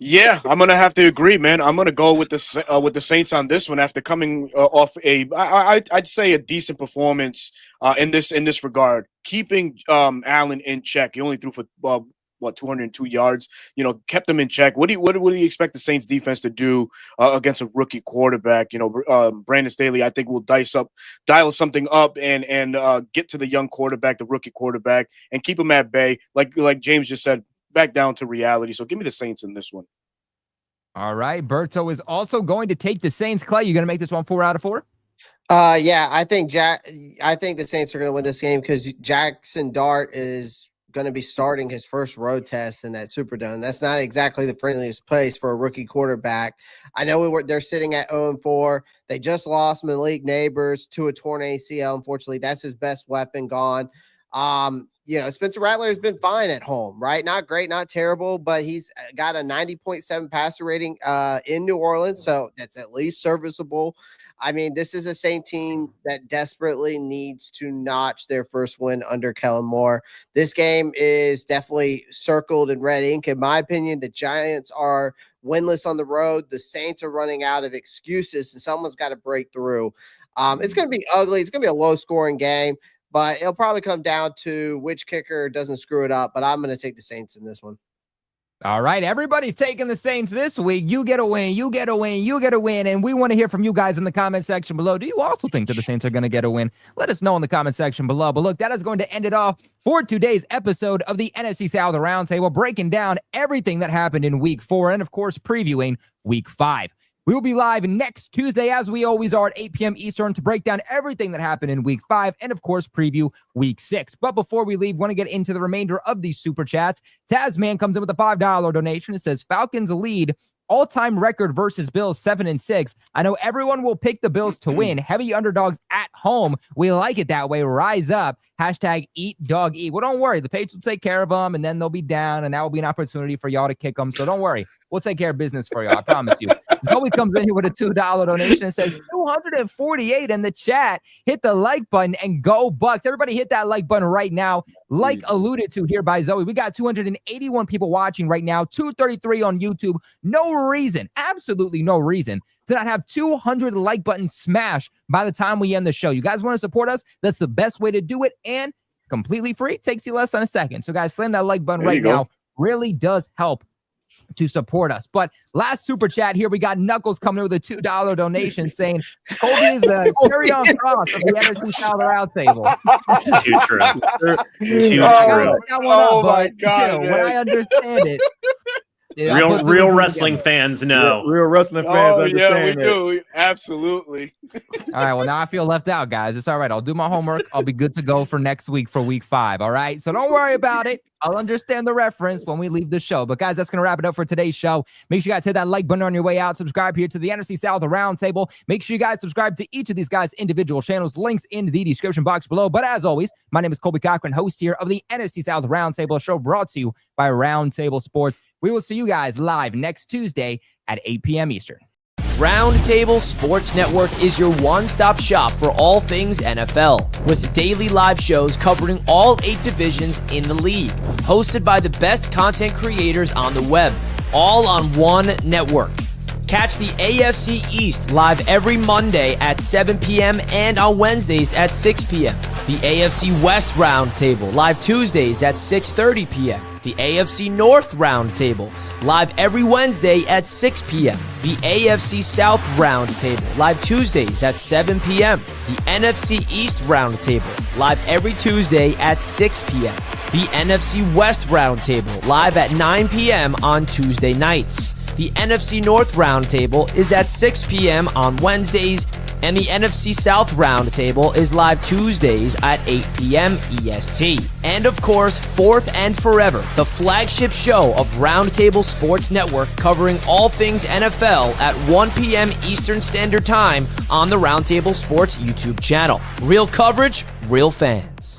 Speaker 3: Yeah, I'm gonna have to agree, man. I'm gonna go with the Saints on this one after coming off I'd say a decent performance in this regard, keeping Allen in check. He only threw for 202 yards, you know, kept them in check. What do you expect the Saints defense to do against a rookie quarterback? You know, Brandon Staley, I think will dial something up and get to the young quarterback, the rookie quarterback, and keep him at bay. Like James just said, back down to reality. So give me the Saints in this one.
Speaker 1: All right. Berto is also going to take the Saints. Clay, you going to make this one 4 out of 4?
Speaker 4: Yeah, I think the Saints are going to win this game because Jackson Dart is going to be starting his first road test in that Superdome. That's not exactly the friendliest place for a rookie quarterback. I know they're sitting at 0-4. They just lost Malik Neighbors to a torn ACL. Unfortunately, that's his best weapon gone. You know, Spencer Rattler has been fine at home, right? Not great, not terrible, but he's got a 90.7 passer rating in New Orleans, so that's at least serviceable. I mean, this is the same team that desperately needs to notch their first win under Kellen Moore. This game is definitely circled in red ink. In my opinion, the Giants are winless on the road. The Saints are running out of excuses, and someone's got to break through. It's going to be ugly. It's going to be a low-scoring game. But it'll probably come down to which kicker doesn't screw it up. But I'm going to take the Saints in this one.
Speaker 1: All right. Everybody's taking the Saints this week. You get a win. You get a win. You get a win. And we want to hear from you guys in the comment section below. Do you also think that the Saints are going to get a win? Let us know in the comment section below. But look, that is going to end it off for today's episode of the NFC South Roundtable, breaking down everything that happened in week 4 and, of course, previewing week 5. We will be live next Tuesday, as we always are, at 8 p.m. Eastern to break down everything that happened in week 5 and, of course, preview week 6. But before we leave, want to get into the remainder of these super chats. Tasman comes in with a $5 donation. It says, Falcons lead all-time record versus Bills 7-6. I know everyone will pick the Bills to win. Heavy underdogs at home. We like it that way. Rise up. Hashtag eat dog eat. Well, don't worry. The Patriots will take care of them, and then they'll be down, and that will be an opportunity for y'all to kick them. So don't worry. We'll take care of business for y'all. I promise you. Zoe comes in here with a $2 donation and says 248 in the chat. Hit the like button and go Bucks. Everybody hit that like button right now. Like alluded to here by Zoe, we got 281 people watching right now, 233 on YouTube. No reason, absolutely no reason to not have 200 like buttons smashed by the time we end the show. You guys want to support us? That's the best way to do it, and completely free. Takes you less than a second. So guys, slam that like button right now. Really does help to support us. But last super chat here, we got Knuckles coming in with a $2 donation saying Colby is the carry-on cross of the NFC South Roundtable.
Speaker 2: It's too true. Too true.
Speaker 3: Oh my God,
Speaker 1: when I understand it.
Speaker 2: Real wrestling fans know.
Speaker 5: Real wrestling fans understand.
Speaker 3: Yeah, we do. Absolutely.
Speaker 1: All right, well, now I feel left out, guys. It's all right. I'll do my homework. I'll be good to go for next week for week 5. All right, so don't worry about it. I'll understand the reference when we leave the show. But guys, that's going to wrap it up for today's show. Make sure you guys hit that like button on your way out. Subscribe here to the NFC South Roundtable. Make sure you guys subscribe to each of these guys' individual channels. Links in the description box below. But as always, my name is Colby Cochran, host here of the NFC South Roundtable, a show brought to you by Roundtable Sports. We will see you guys live next Tuesday at 8 p.m. Eastern.
Speaker 6: Roundtable Sports Network is your one-stop shop for all things NFL, with daily live shows covering all 8 divisions in the league, hosted by the best content creators on the web, all on one network. Catch the AFC East live every Monday at 7 p.m. and on Wednesdays at 6 p.m. The AFC West Roundtable live Tuesdays at 6:30 p.m. The AFC North Roundtable live every Wednesday at 6 p.m. The AFC South Roundtable live Tuesdays at 7 p.m. The NFC East Roundtable live every Tuesday at 6 p.m. The NFC West Roundtable live at 9 p.m. on Tuesday nights. The NFC North Roundtable is at 6 p.m. on Wednesdays, and the NFC South Roundtable is live Tuesdays at 8 p.m. EST. And of course, fourth and forever, the flagship show of Roundtable Sports Network, covering all things NFL at 1 p.m. Eastern Standard Time on the Roundtable Sports YouTube channel. Real coverage, real fans.